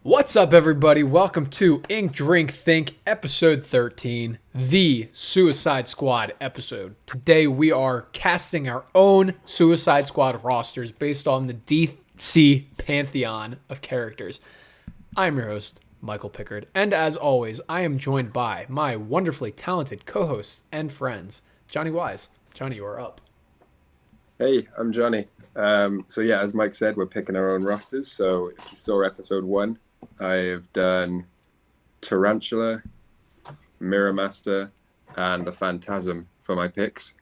What's up, everybody? Welcome to Ink Drink Think, episode 13, the Suicide Squad episode. Today, we are casting our own Suicide Squad rosters based on the DC pantheon of characters. I'm your host, Michael Pickard, and as always, I am joined by my wonderfully talented co-hosts and friends, Johnny Wise. Johnny, you are up. Hey, I'm Johnny. As Mike said, we're picking our own rosters. So if you saw episode 1, I have done Tarantula, Mirror Master, and the Phantasm for my picks.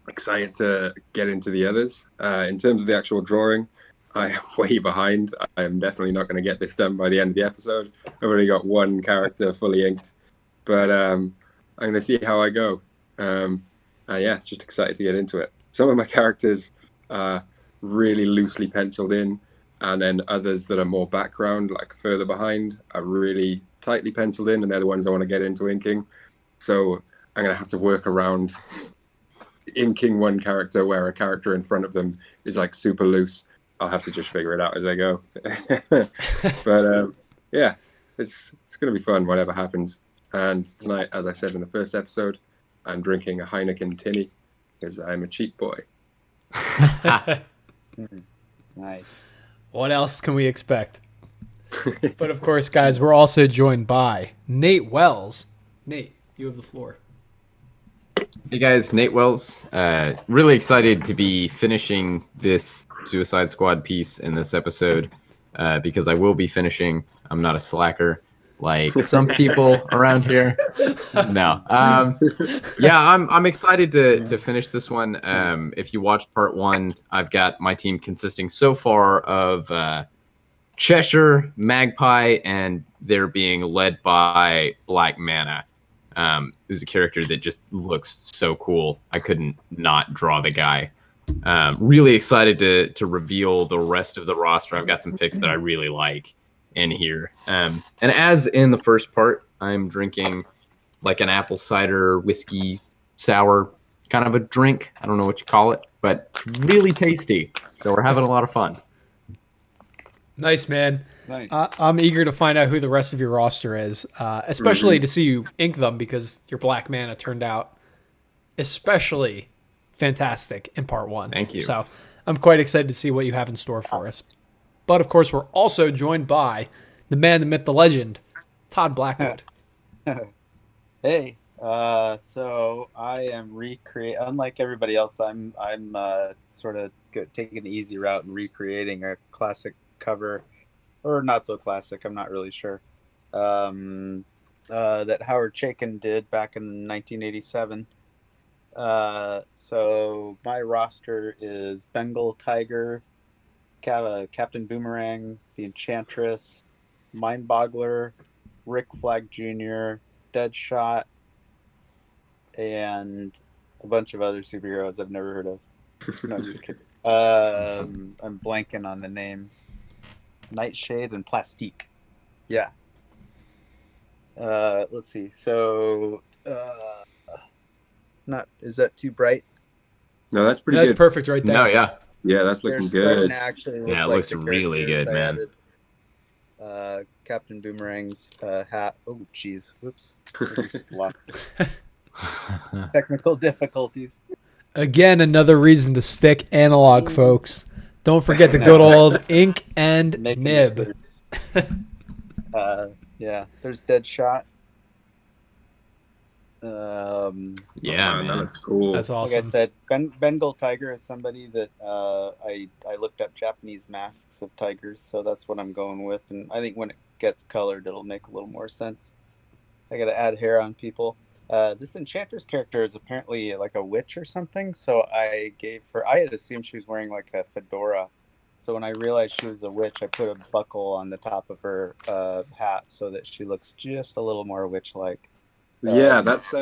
Excited to get into the others. In terms of the actual drawing, I am way behind. I am definitely not going to get this done by the end of the episode. I've only got one character fully inked, but I'm going to see how I go. Just excited to get into it. Some of my characters are really loosely penciled in, and then others that are more background, like further behind, are really tightly penciled in, and they're the ones I want to get into inking. So I'm going to have to work around inking one character where a character in front of them is like super loose. I'll have to just figure it out as I go. But it's going to be fun, whatever happens. And tonight, as I said in the first episode, I'm drinking a Heineken tinny because I'm a cheap boy. Nice. What else can we expect? But of course, guys, we're also joined by Nate Wells. Nate, you have the floor. Hey guys, Nate Wells. Really excited to be finishing this Suicide Squad piece in this episode because I will be finishing. I'm not a slacker like some people around here. No. I'm excited to finish this one. If you watched part 1, I've got my team consisting so far of Cheshire, Magpie, and they're being led by Black Mana. Who's a character that just looks so cool. I couldn't not draw the guy. Really excited to reveal the rest of the roster. I've got some picks that I really like in here. And as in the first part, I'm drinking like an apple cider whiskey sour kind of a drink. I don't know what you call it, but really tasty. So we're having a lot of fun. Nice, man. Nice. I'm eager to find out who the rest of your roster is, especially to see you ink them because your Black Mana turned out especially fantastic in part 1. Thank you. So I'm quite excited to see what you have in store for us. But of course, we're also joined by the man, the myth, the legend, Todd Blackwood. Hey, so I am unlike everybody else, I'm sort of taking the easy route and recreating a classic cover, or not so classic, I'm not really sure, that Howard Chaykin did back in 1987. So my roster is Bengal Tiger, Captain Boomerang, the Enchantress, Mind Boggler, Rick Flag Jr., Deadshot, and a bunch of other superheroes I've never heard of. No, just kidding. I'm blanking on the names. Nightshade and Plastique. Yeah. Let's see. So, is that too bright? No, that's pretty That's good. perfect right there. No, yeah. Yeah, that's looking good. Yeah, it looks really good, man. Captain Boomerang's hat. Oh, jeez. Whoops. Technical difficulties. Again, another reason to stick analog, folks. Don't forget the good old ink and nib. There's Deadshot. Yeah, man. That's cool. That's awesome. Like I said, Bengal Tiger is somebody that I looked up Japanese masks of tigers, so that's what I'm going with. And I think when it gets colored, it'll make a little more sense. I got to add hair on people. This Enchantress character is apparently like a witch or something, so I had assumed she was wearing like a fedora. So when I realized she was a witch, I put a buckle on the top of her hat so that she looks just a little more witch-like. Yeah, that's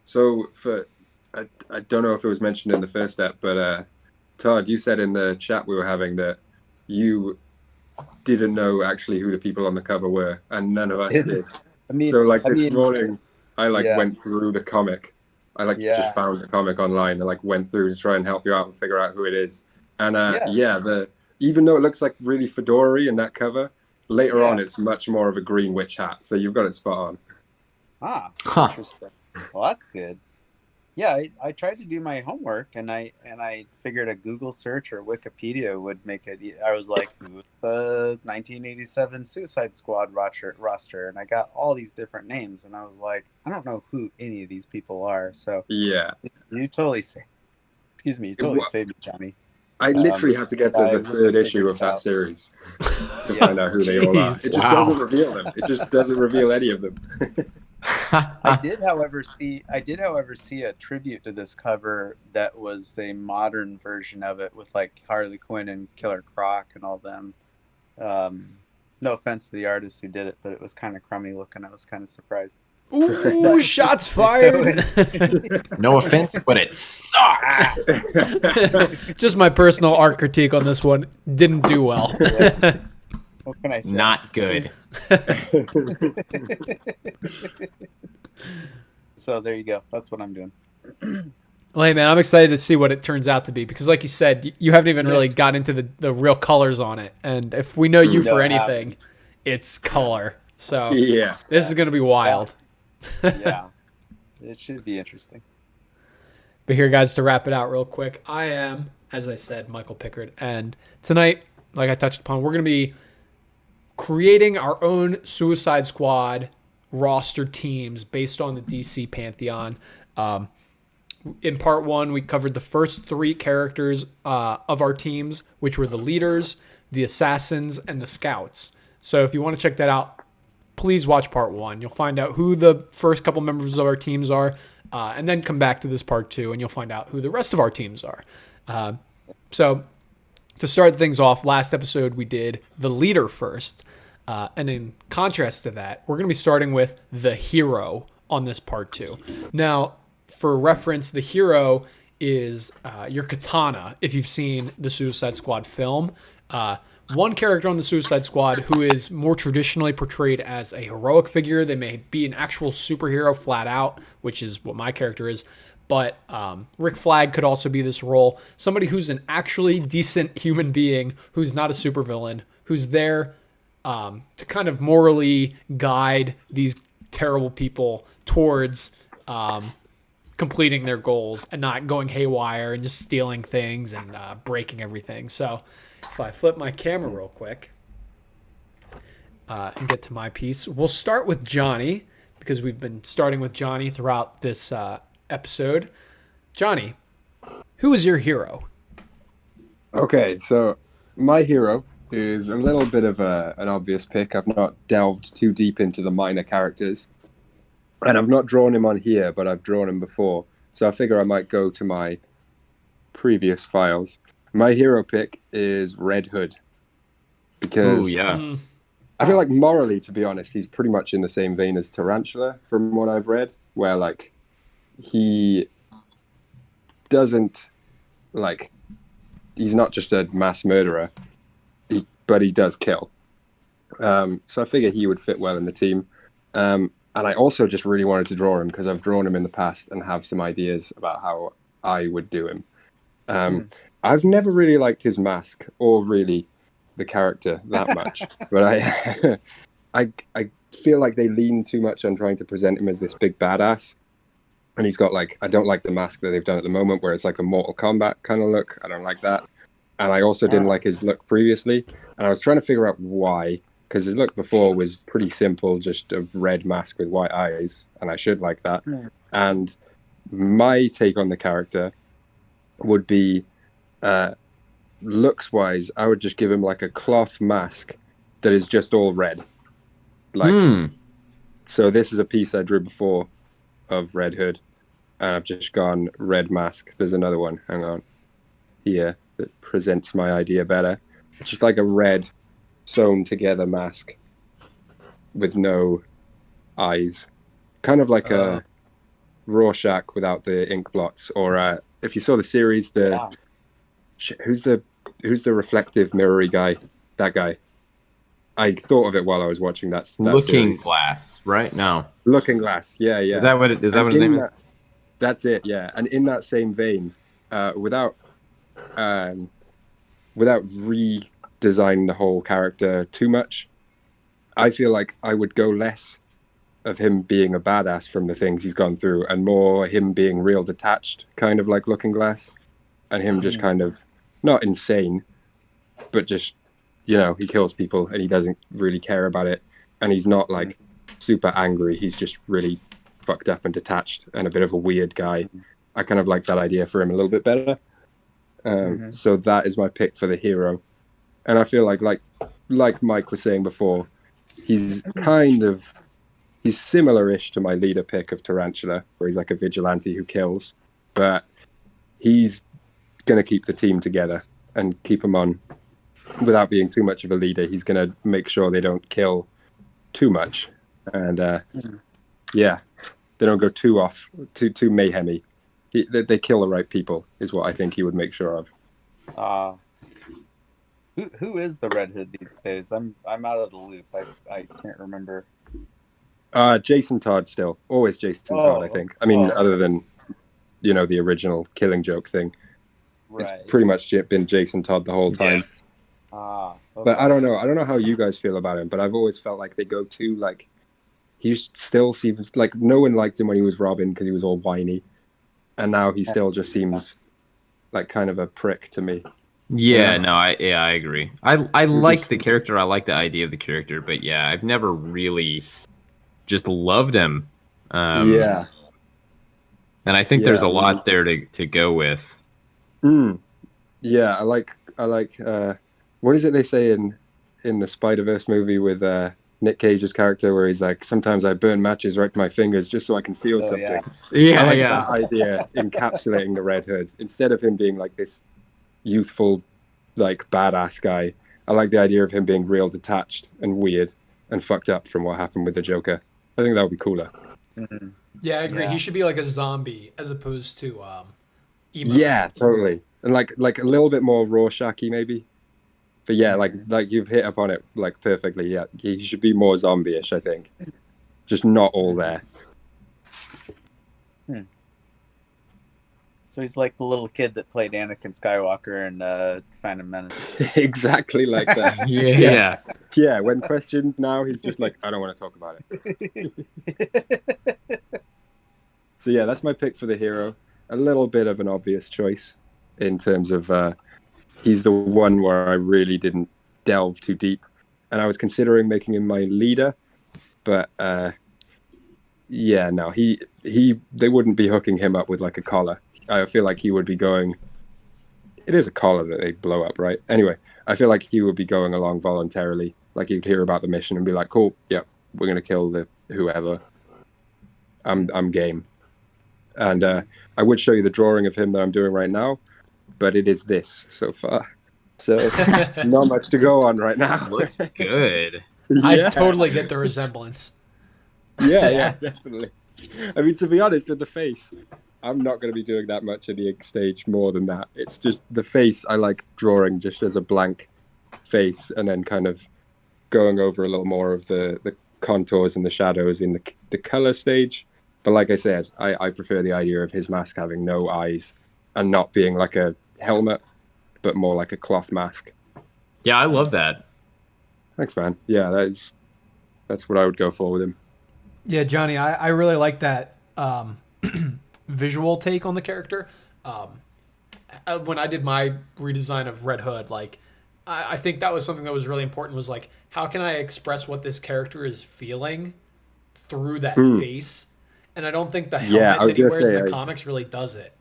so for I don't know if it was mentioned in the first step, but Todd, you said in the chat we were having that you didn't know actually who the people on the cover were, and none of us did. This morning I went through the comic. I just found the comic online and went through to try and help you out and figure out who it is. And the even though it looks like really fedora-y in that cover, later on Yeah. it's much more of a green witch hat. So you've got it spot on. Ah, Huh. interesting. Well, that's good. Yeah, I tried to do my homework, and I figured a Google search or Wikipedia would make it. I was like, who's the 1987 Suicide Squad roster? And I got all these different names, and I was like, I don't know who any of these people are. So Yeah. you totally say, excuse me, you totally saved me, Johnny. I literally had to get to I the really third issue figured of it that out. series to Yeah. find out who they all are. Jeez. It just Wow. doesn't reveal them. It just doesn't reveal any of them. I did, however, see a tribute to this cover that was a modern version of it with like Harley Quinn and Killer Croc and all them. No offense to the artist who did it, but it was kind of crummy looking. I was kind of surprised. Ooh, shots fired. No offense, but it sucks. Just my personal art critique on this one. Didn't do well. What can I say? Not good. So there you go. That's what I'm doing. Well, hey, man, I'm excited to see what it turns out to be because, like you said, you haven't even really got into the real colors on it. And if we know you No, for I anything, it's color. So Yeah. this is going to be wild. Yeah, it should be interesting. But here, guys, to wrap it out real quick, I am, as I said, Michael Pickard. And tonight, like I touched upon, we're going to be creating our own Suicide Squad roster teams based on the DC Pantheon. In part one, we covered the first three characters of our teams, which were the leaders, the assassins, and the scouts. So if you want to check that out, please watch part one. You'll find out who the first couple members of our teams are, and then come back to this part two, and you'll find out who the rest of our teams are. So to start things off, last episode we did the leader first. And in contrast to that, we're going to be starting with the hero on this part two. Now, for reference, the hero is your katana, if you've seen the Suicide Squad film. One character on the Suicide Squad who is more traditionally portrayed as a heroic figure. They may be an actual superhero flat out, which is what my character is. But Rick Flag could also be this role. Somebody who's an actually decent human being, who's not a supervillain, who's there to kind of morally guide these terrible people towards completing their goals and not going haywire and just stealing things and breaking everything. So if I flip my camera real quick and get to my piece, we'll start with Johnny because we've been starting with Johnny throughout this episode. Johnny, who is your hero? Okay, so my hero is a little bit of an obvious pick. I've not delved too deep into the minor characters. And I've not drawn him on here, but I've drawn him before. So I figure I might go to my previous files. My hero pick is Red Hood. Because Ooh, yeah. I feel like morally, to be honest, he's pretty much in the same vein as Tarantula from what I've read, where like he doesn't like he's not just a mass murderer, but he does kill. So I figure he would fit well in the team. And I also just really wanted to draw him because I've drawn him in the past and have some ideas about how I would do him. I've never really liked his mask or really the character that much, but I feel like they lean too much on trying to present him as this big badass. And he's got like, I don't like the mask that they've done at the moment where it's like a Mortal Kombat kind of look. I don't like that. And I also didn't like his look previously. And I was trying to figure out why. Because his look before was pretty simple, just a red mask with white eyes, and I should like that. And my take on the character would be, looks-wise, I would just give him like a cloth mask that is just all red. Like, so this is a piece I drew before of Red Hood. And I've just gone red mask. There's another one, hang on, here that presents my idea better. It's just like a red sewn together mask with no eyes, kind of like a Rorschach without the ink blots, or if you saw the series, who's the reflective mirrory guy? That guy. I thought of it while I was watching that Looking series. Glass, right? No. Looking Glass, yeah. Is that what his name is? That's it, yeah. And in that same vein, without design the whole character too much. I feel like I would go less of him being a badass from the things he's gone through, and more him being real detached, kind of like Looking Glass, and him just kind of not insane, but just, you know, he kills people and he doesn't really care about it, and he's not like super angry. He's just really fucked up and detached and a bit of a weird guy. I kind of like that idea for him a little bit better. So that is my pick for the hero, and I feel like Mike was saying before, he's similar-ish to my leader pick of Tarantula, where he's like a vigilante who kills, but he's going to keep the team together and keep them on without being too much of a leader. He's going to make sure they don't kill too much, and they don't go too mayhemy. They kill the right people is what I think he would make sure of. Who is the Red Hood these days? I'm out of the loop. I can't remember. Jason Todd still. Always Jason Todd, I think. I mean, other than, you know, the original Killing Joke thing. Right. It's pretty much been Jason Todd the whole time. Okay. But I don't know. I don't know how you guys feel about him, but I've always felt like they go too, like, he still seems like no one liked him when he was Robin because he was all whiny. And now he still just seems like kind of a prick to me. Yeah, no, I agree. I like the character. I like the idea of the character, but yeah, I've never really just loved him. Yeah. And I think there's a lot there to go with. Yeah, I like what is it they say in the Spider-Verse movie with Nick Cage's character, where he's like, sometimes I burn matches right to my fingers just so I can feel something. Yeah, I like that idea encapsulating the Red Hood. Instead of him being like this youthful, like, badass guy, I like the idea of him being real detached and weird and fucked up from what happened with the Joker. I think that would be cooler. Yeah, I agree. He should be like a zombie as opposed to emo. Yeah, totally. And like a little bit more Rorschach-y maybe. But yeah, like you've hit upon it like perfectly. Yeah, he should be more zombie-ish, I think. Just not all there. So he's like the little kid that played Anakin Skywalker in Phantom Menace. Exactly like that. Yeah. When questioned now, he's just like, I don't want to talk about it. So yeah, that's my pick for the hero. A little bit of an obvious choice in terms of he's the one where I really didn't delve too deep, and I was considering making him my leader, but they wouldn't be hooking him up with like a collar. I feel like he would be going. It is a collar that they blow up, right? Anyway, I feel like he would be going along voluntarily. Like he'd hear about the mission and be like, "Cool, yeah, we're gonna kill the whoever. I'm game." And I would show you the drawing of him that I'm doing right now, but it is this so far. So not much to go on right now. Looks good. I totally get the resemblance. Yeah, definitely. I mean, to be honest, with the face, I'm not going to be doing that much in the ink stage more than that. It's just the face I like drawing just as a blank face, and then kind of going over a little more of the contours and the shadows in the color stage. But like I said, I prefer the idea of his mask having no eyes and not being like a helmet, but more like a cloth mask. Yeah, I love that. Thanks, man. Yeah, that's what I would go for with him. Yeah, Johnny, I really like that visual take on the character. When I did my redesign of Red Hood, like I think that was something that was really important, was like, how can I express what this character is feeling through that face? And I don't think the helmet that he wears in the comics really does it.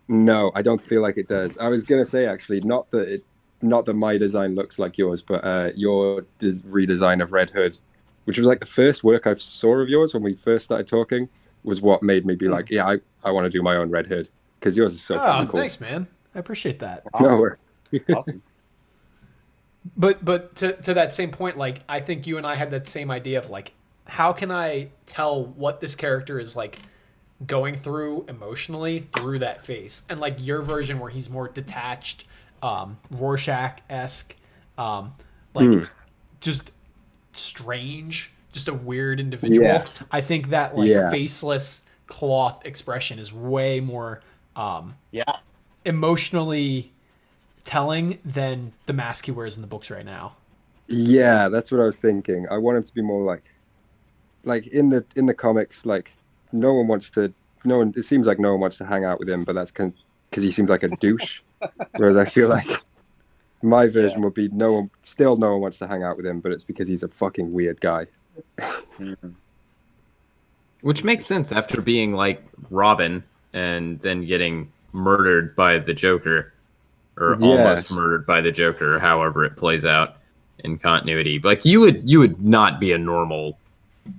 No, I don't feel like it does. I was gonna say, actually, not that my design looks like yours, but your redesign of Red Hood, which was like the first work I saw of yours when we first started talking, was what made me be like, yeah, I want to do my own Red Hood, because yours is so cool. Thanks, man. I appreciate that. No worries. Awesome. But to that same point, like, I think you and I had that same idea of like, how can I tell what this character is like going through emotionally through that face? And like your version where he's more detached, Rorschach-esque, just strange, just a weird individual. Yeah. I think that like faceless cloth expression is way more emotionally telling than the mask he wears in the books right now. Yeah, that's what I was thinking. I want him to be more like in the comics, like no one wants to. No one. It seems like no one wants to hang out with him, but that's because he seems like a douche. Whereas I feel like my version would be no one. Still, no one wants to hang out with him, but it's because he's a fucking weird guy. Which makes sense after being like Robin and then getting murdered by the Joker, or almost murdered by the Joker, however it plays out in continuity. Like you would not be a normal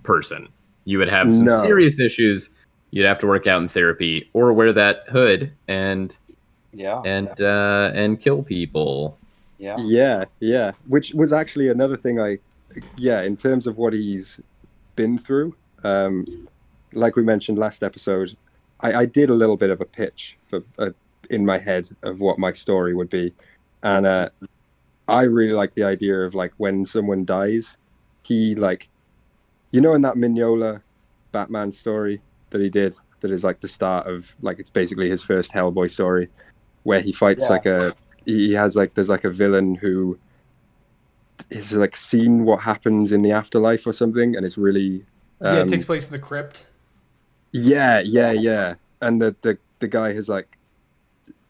person. You would have some serious issues. You'd have to work out in therapy or wear that hood and kill people. Yeah. Which was actually another thing in terms of what he's been through. Like we mentioned last episode, I did a little bit of a pitch for in my head of what my story would be, and I really like the idea of like when someone dies, he like, in that Mignola Batman story that he did, that is like the start of like it's basically his first Hellboy story, where he fights there's like a villain who is like seen what happens in the afterlife or something, and it's really it takes place in the crypt. Yeah. And the guy has like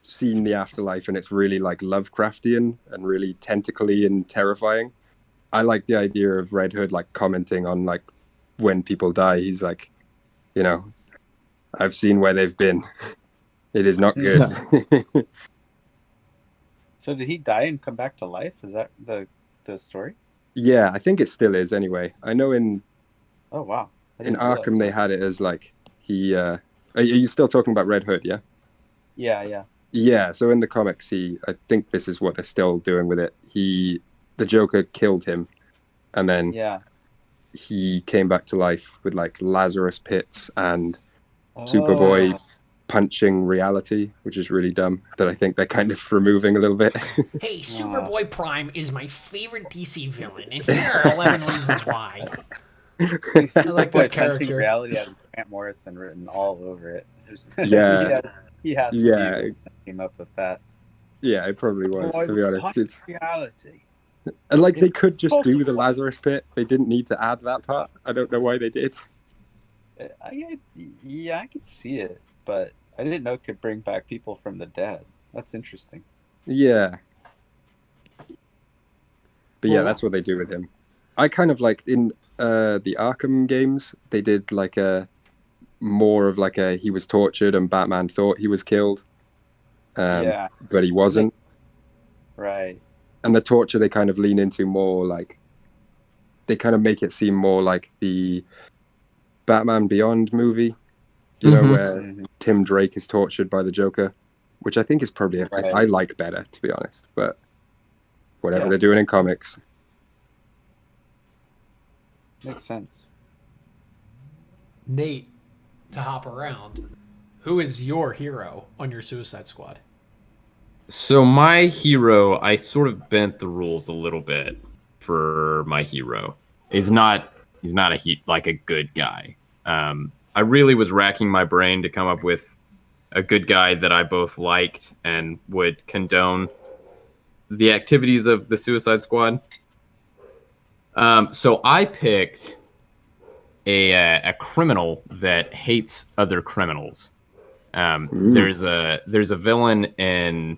seen the afterlife, and it's really like Lovecraftian and really tentacly and terrifying. I like the idea of Red Hood like commenting on like when people die. He's like, I've seen where they've been. It is not good. So did he die and come back to life? Is that the story? Yeah, I think it still is anyway. I know in Oh wow. In Arkham they had it as like he are you still talking about Red Hood, yeah? Yeah. Yeah, so in the comics I think this is what they're still doing with it. The Joker killed him, and then he came back to life with like Lazarus pits and Superboy punching reality, which is really dumb, that I think they're kind of removing a little bit. Hey, Superboy Prime is my favorite DC villain, and here are 11 reasons why. I like this character. Reality has Grant Morrison written all over it. He has to came up with that. Yeah, it probably was, to be honest. It's reality. And like they could just do the Lazarus pit. They didn't need to add that part. I don't know why they did. I could see it, but I didn't know it could bring back people from the dead. That's interesting. Yeah. But that's what they do with him. I kind of like in the Arkham games, they did like more of like he was tortured and Batman thought he was killed. But he wasn't. Right. And the torture they kind of lean into more like, they kind of make it seem more like the Batman Beyond movie, where Tim Drake is tortured by the Joker, which I think is probably I like better, to be honest, but whatever they're doing in comics. Makes sense. Nate, to hop around, who is your hero on your Suicide Squad? So my hero, I sort of bent the rules a little bit for my hero. He's not a good guy. I really was racking my brain to come up with a good guy that I both liked and would condone the activities of the Suicide Squad. So I picked a criminal that hates other criminals. There's a villain in,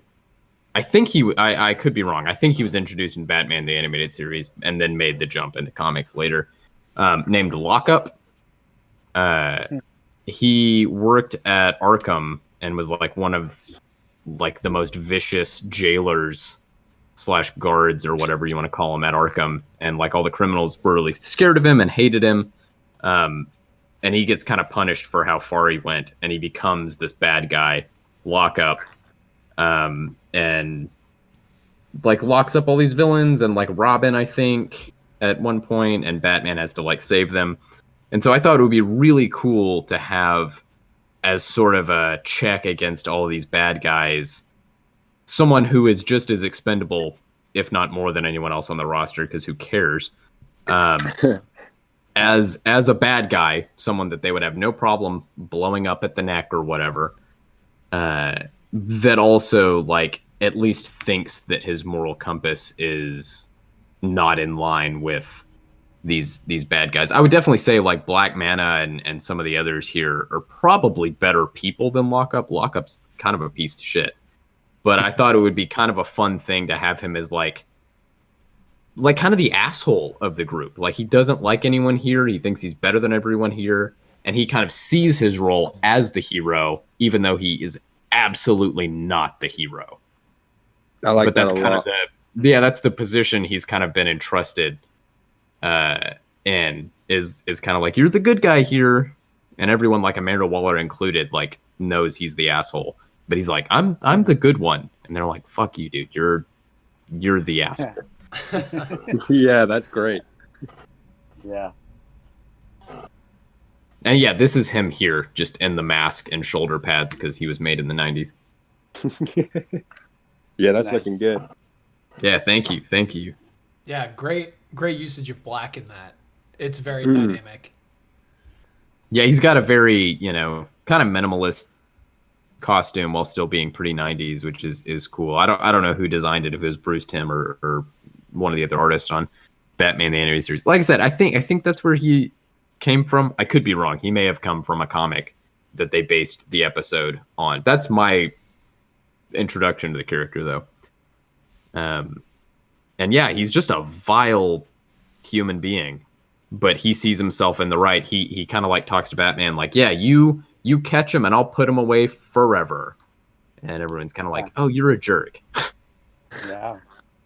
I could be wrong. I think he was introduced in Batman the Animated Series and then made the jump into comics later. Named Lockup. He worked at Arkham and was like one of like the most vicious jailers / guards or whatever you want to call him at Arkham, and like all the criminals were really scared of him and hated him. And he gets kind of punished for how far he went, and he becomes this bad guy, Lockup, and like locks up all these villains and like Robin, I think, at one point, and Batman has to like save them. And so I thought it would be really cool to have as sort of a check against all of these bad guys, someone who is just as expendable, if not more than anyone else on the roster, because who cares? As a bad guy, someone that they would have no problem blowing up at the neck or whatever, that also like at least thinks that his moral compass is not in line with these bad guys. I would definitely say like Black Mana and some of the others here are probably better people than Lockup. Lockup's kind of a piece of shit. But I thought it would be kind of a fun thing to have him as like kind of the asshole of the group. Like he doesn't like anyone here. He thinks he's better than everyone here. And he kind of sees his role as the hero, even though he is absolutely not the hero. I like But that's that a kind lot. of that's the position he's kind of been entrusted, and is kind of like, you're the good guy here, and everyone, like Amanda Waller included, like knows he's the asshole. But he's like, I'm the good one, and they're like, fuck you, dude, you're the asshole. Yeah, that's great. Yeah. And yeah, this is him here, just in the mask and shoulder pads because he was made in the 90s. Yeah, that's Nice. looking good. Yeah, thank you. Yeah, great usage of black in that. It's very dynamic. Yeah, he's got a very, kind of minimalist costume while still being pretty 90s, which is cool. I don't know who designed it, if it was Bruce Timm or one of the other artists on Batman the Animated Series. Like I said, I think that's where he came from. I could be wrong. He may have come from a comic that they based the episode on. That's my introduction to the character, though. And yeah, he's just a vile human being, but he sees himself in the right. He kind of like talks to Batman like, yeah, you catch him and I'll put him away forever. And everyone's kind of like, oh, you're a jerk. Yeah.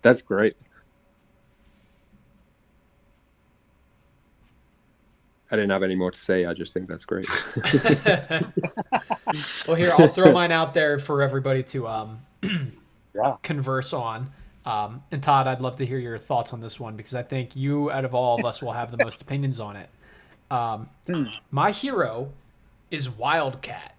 That's great. I didn't have any more to say. I just think that's great. Well, here, I'll throw mine out there for everybody to Yeah. converse on. And Todd, I'd love to hear your thoughts on this one because I think you, out of all of us, will have the most opinions on it. My hero is Wildcat.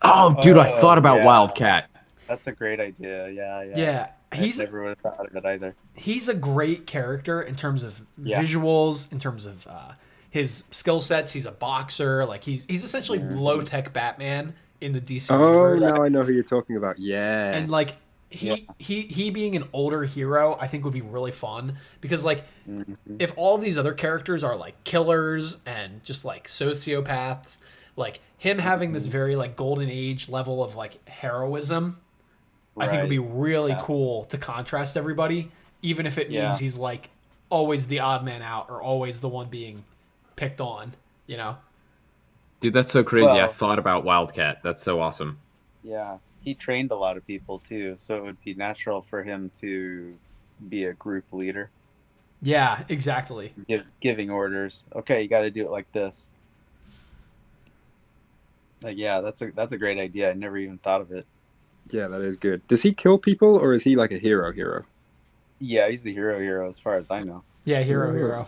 Oh, dude, I thought about yeah. Wildcat. That's a great idea. Yeah. Yeah, I he's never would have thought of it either. he's a great character in terms of Yeah. visuals, in terms of his skill sets. He's a boxer. Like he's essentially low tech Batman in the DC Oh, universe. now I know who you're talking about. Yeah. And like he being an older hero, I think would be really fun because like if all these other characters are like killers and just like sociopaths, like him having this very like golden age level of like heroism, I think would be really cool to contrast everybody, even if it means he's like always the odd man out or always the one being picked on, you know? Dude, that's so crazy. I Well- thought about Wildcat. That's so awesome. Yeah. He trained a lot of people too, so it would be natural for him to be a group leader, Yeah, exactly. giving orders. Okay, you got to do it like this. Like, yeah, that's a great idea. I never even thought of it. Yeah, that is good. Does he kill people or is he like a hero? Yeah, he's the hero as far as I know. Yeah, hero, Ooh. hero.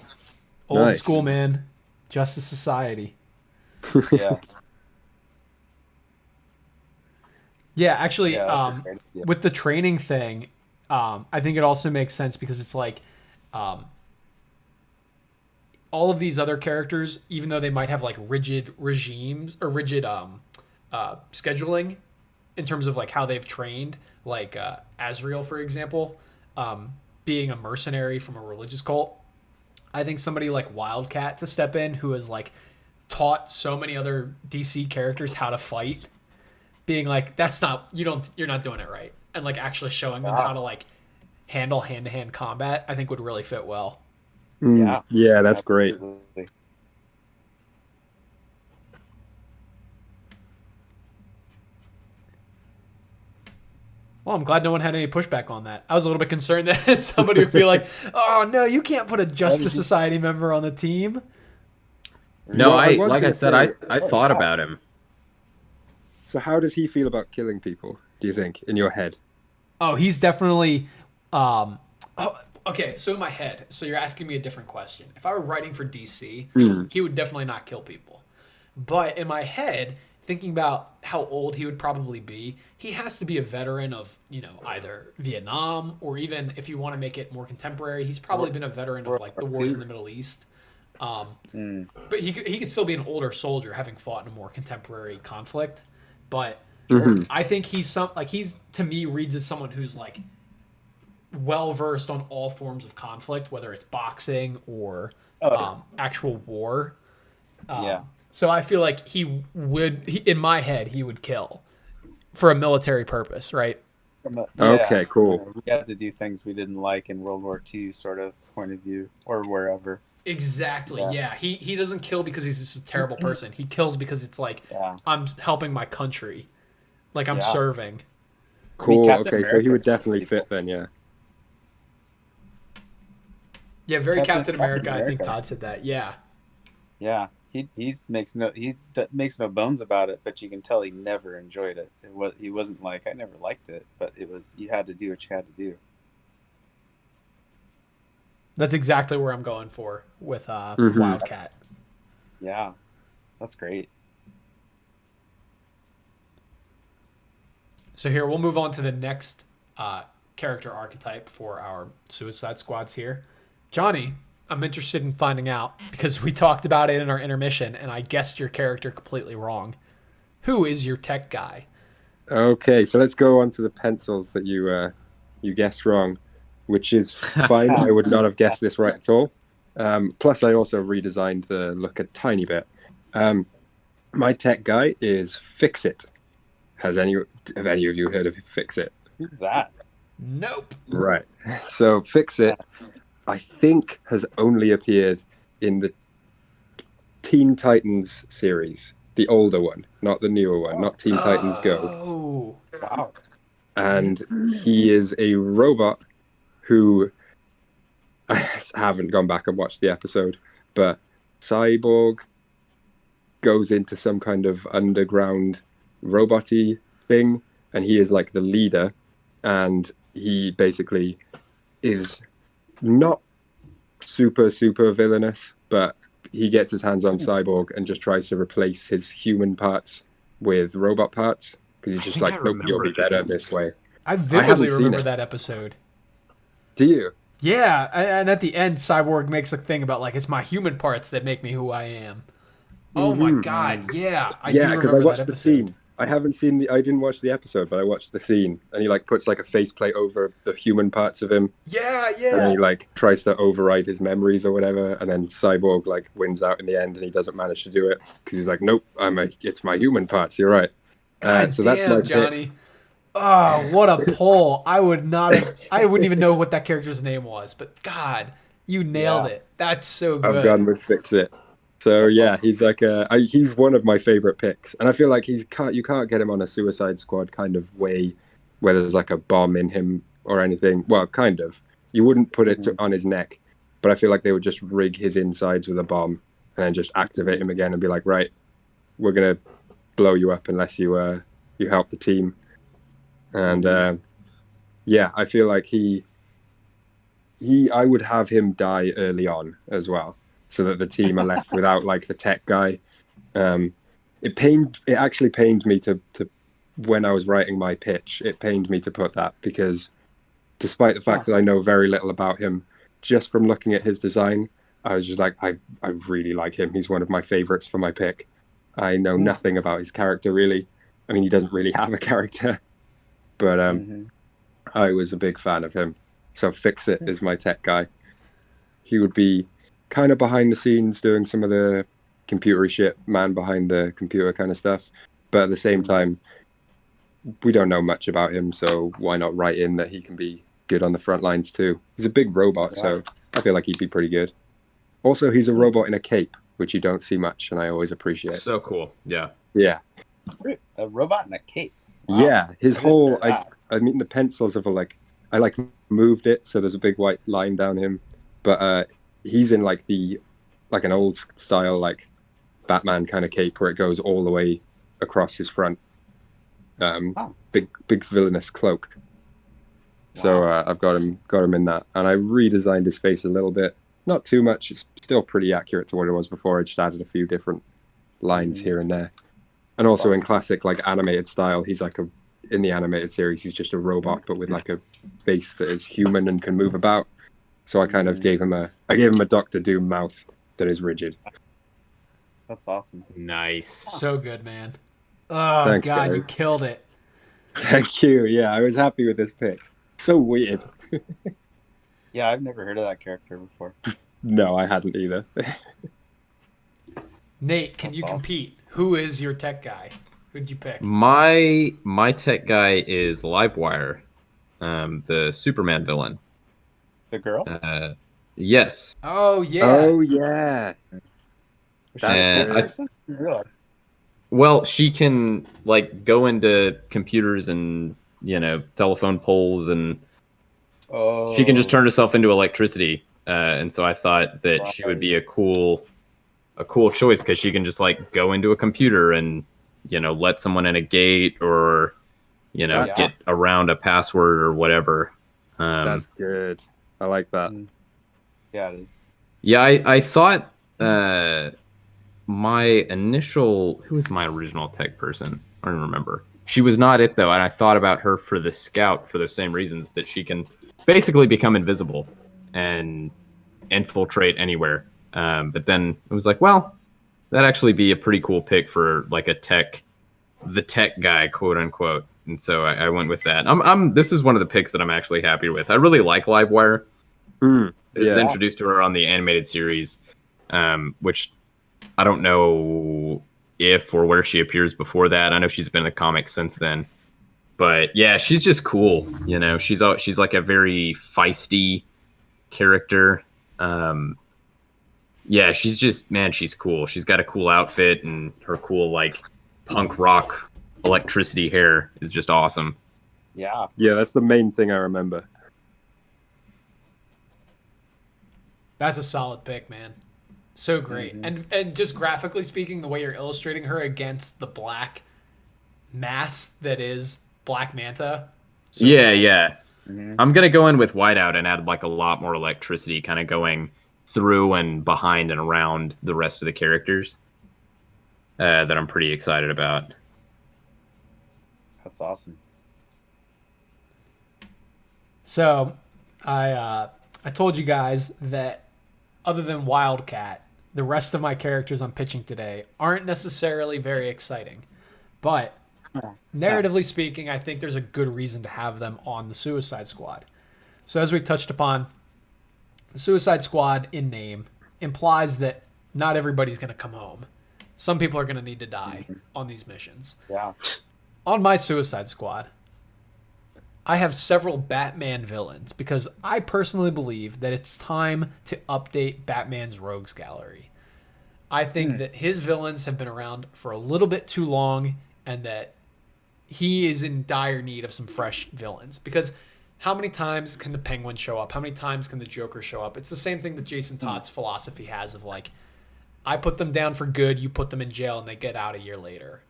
Old Nice. school, man. Justice Society. Yeah. Yeah, actually, Yeah, that's a great idea. with the training thing, I think it also makes sense because it's like all of these other characters, even though they might have like rigid regimes or rigid scheduling in terms of like how they've trained, like Azrael, for example, being a mercenary from a religious cult. I think somebody like Wildcat to step in who has like taught so many other DC characters how to fight, being like, you're not doing it right. And like actually showing them how to like handle hand-to-hand combat, I think would really fit well. Yeah, that's great. Absolutely. Well, I'm glad no one had any pushback on that. I was a little bit concerned that somebody would be like, oh no, you can't put a Justice Society member on the team. No, Well, I was like I gonna said, say- I thought about him. So how does he feel about killing people, do you think, in your head? Oh, he's definitely okay, so in my head, so you're asking me a different question. If I were writing for DC, he would definitely not kill people. But in my head, thinking about how old he would probably be, he has to be a veteran of, either Vietnam or even if you want to make it more contemporary, he's probably been a veteran of like the wars in the Middle East. But he could still be an older soldier having fought in a more contemporary conflict. But Mhm. I think he's he's to me reads as someone who's like well versed on all forms of conflict, whether it's boxing or Oh, actual war. yeah. So I feel like in my head, he would kill for a military purpose, right? Yeah. Okay, cool. We had to do things we didn't like in World War II, sort of point of view, or wherever. Exactly. Yeah. Yeah. He doesn't kill because he's just a terrible person. He kills because it's like Yeah. I'm helping my country, like I'm Yeah. serving. I mean, Cool. Captain Okay, so he America would kills definitely people. fit then, yeah. Yeah, very Captain Captain America. I think America. Todd said that. Yeah. Yeah. Makes no bones about it, but you can tell he never enjoyed it. He wasn't like I never liked it, but it was you had to do what you had to do. That's exactly where I'm going for with Mhm. Wildcat. Yeah. That's great. So here we'll move on to the next character archetype for our Suicide Squads here. Johnny, I'm interested in finding out because we talked about it in our intermission and I guessed your character completely wrong. Who is your tech guy? Okay, so let's go on to the pencils that you guessed wrong, which is fine. I would not have guessed this right at all. Plus, I also redesigned the look a tiny bit. My tech guy is Fix It. Have any of you heard of Fix It? Who's that? Nope. Right. So Fix It, I think, has only appeared in the Teen Titans series, the older one, not the newer one, not Teen Titans Go. Oh. Wow. And he is a robot who I haven't gone back and watched the episode, but Cyborg goes into some kind of underground robot-y thing, and he is like the leader, and he basically is not super villainous, but he gets his hands on Cyborg and just tries to replace his human parts with robot parts because he's just think I like, nope, you'll be remember better this. this way. I haven't vividly seen remember it. that episode. Do you? Yeah, and at the end, Cyborg makes a thing about like it's my human parts that make me who I am. Oh my Mhm. god, yeah, I Yeah, do because I remember watched that the episode. scene. I haven't seen I didn't watch the episode, but I watched the scene, and he like puts like a faceplate over the human parts of him, Yeah, and yeah. then he like tries to override his memories or whatever, and then Cyborg like wins out in the end, and he doesn't manage to do it because he's like, nope, it's my human parts. You're right. God So damn, that's my pick. Johnny. Oh, what a pull! I wouldn't even know what that character's name was, but God, you nailed Yeah. it. That's so I've good. gone with Fix It. So That's yeah, awesome. he's like he's one of my favorite picks, and I feel like you can't get him on a Suicide Squad kind of way, where there's like a bomb in him or anything. Well, kind of. You wouldn't put it on his neck, but I feel like they would just rig his insides with a bomb and then just activate him again and be like, right, we're gonna blow you up unless you you help the team. And yeah, I feel like I would have him die early on as well, so that the team are left without like the tech guy. It actually pained me to when I was writing my pitch. It pained me to put that because, despite the fact that I know very little about him, just from looking at his design, I was just like, I really like him. He's one of my favorites for my pick. I know nothing about his character really. I mean, he doesn't really have a character, but I was a big fan of him. So Fix It is my tech guy. He would be kind of behind the scenes doing some of the computery shit, man behind the computer kind of stuff. But at the same time, we don't know much about him, so why not write in that he can be good on the front lines too? He's a big robot, so I feel like he'd be pretty good. Also, he's a robot in a cape, which you don't see much, and I always appreciate. So cool. Yeah. Yeah. A robot in a cape. Wow. Yeah, his I didn't whole know that. I mean the pencils of I like moved it so there's a big white line down him, but he's in like an old style like Batman kind of cape where it goes all the way across his front. Big villainous cloak. So I've got him in that, and I redesigned his face a little bit, not too much. It's still pretty accurate to what it was before. I just added a few different lines here and there. And also in classic like animated style, he's like in the animated series, he's just a robot, but with like a face that is human and can move about. So I kind of gave him a Doctor Doom mouth that is rigid. That's awesome. Nice. So good, man. Oh Thanks, God, you guys. killed it. Thank you. Yeah, I was happy with this pick. So weird. Yeah, I've never heard of that character before. No, I hadn't either. Nate, can That's you awesome. compete? Who is your tech guy? Who'd you pick? My tech guy is Livewire, the Superman villain. The girl? Yes. Oh yeah. Oh yeah. Was she That's a tech good. person? I didn't realize. Well, she can like go into computers and telephone poles, and Oh. she can just turn herself into electricity. And so I thought that she would Right. be a cool choice because she can just like go into a computer and let someone in a gate or That's get around a password or whatever. That's good. I like that. Yeah, it is. Yeah, I thought who was my original tech person? I don't remember. She was not it though, and I thought about her for the scout for the same reasons that she can basically become invisible and infiltrate anywhere. But then it was like, well, that'd actually be a pretty cool pick for like the tech guy, quote unquote. And so I went with that. This is one of the picks that I'm actually happy with. I really like Livewire. I was introduced to her on the animated series, which I don't know if or where she appears before that. I know she's been in the comics since then. But yeah, she's just cool. She's like a very feisty character. Yeah, she's cool. She's got a cool outfit, and her cool like punk rock electricity hair is just awesome. Yeah. Yeah, that's the main thing I remember. That's a solid pick, man. So great. And just graphically speaking, the way you're illustrating her against the black mass that is Black Manta. So Yeah. Mhm. I'm gonna go in with whiteout and add like a lot more electricity, kind of going through and behind and around the rest of the characters. That I'm pretty excited about. That's awesome. So I told you guys that other than Wildcat, the rest of my characters I'm pitching today aren't necessarily very exciting. But narratively speaking, I think there's a good reason to have them on the Suicide Squad. So as we touched upon, the Suicide Squad in name implies that not everybody's going to come home. Some people are going to need to die on these missions. Yeah. On my Suicide Squad, I have several Batman villains because I personally believe that it's time to update Batman's rogues gallery. I think that his villains have been around for a little bit too long and that he is in dire need of some fresh villains. Because how many times can the Penguin show up? How many times can the Joker show up? It's the same thing that Jason Todd's philosophy has of like, I put them down for good, you put them in jail, and they get out a year later.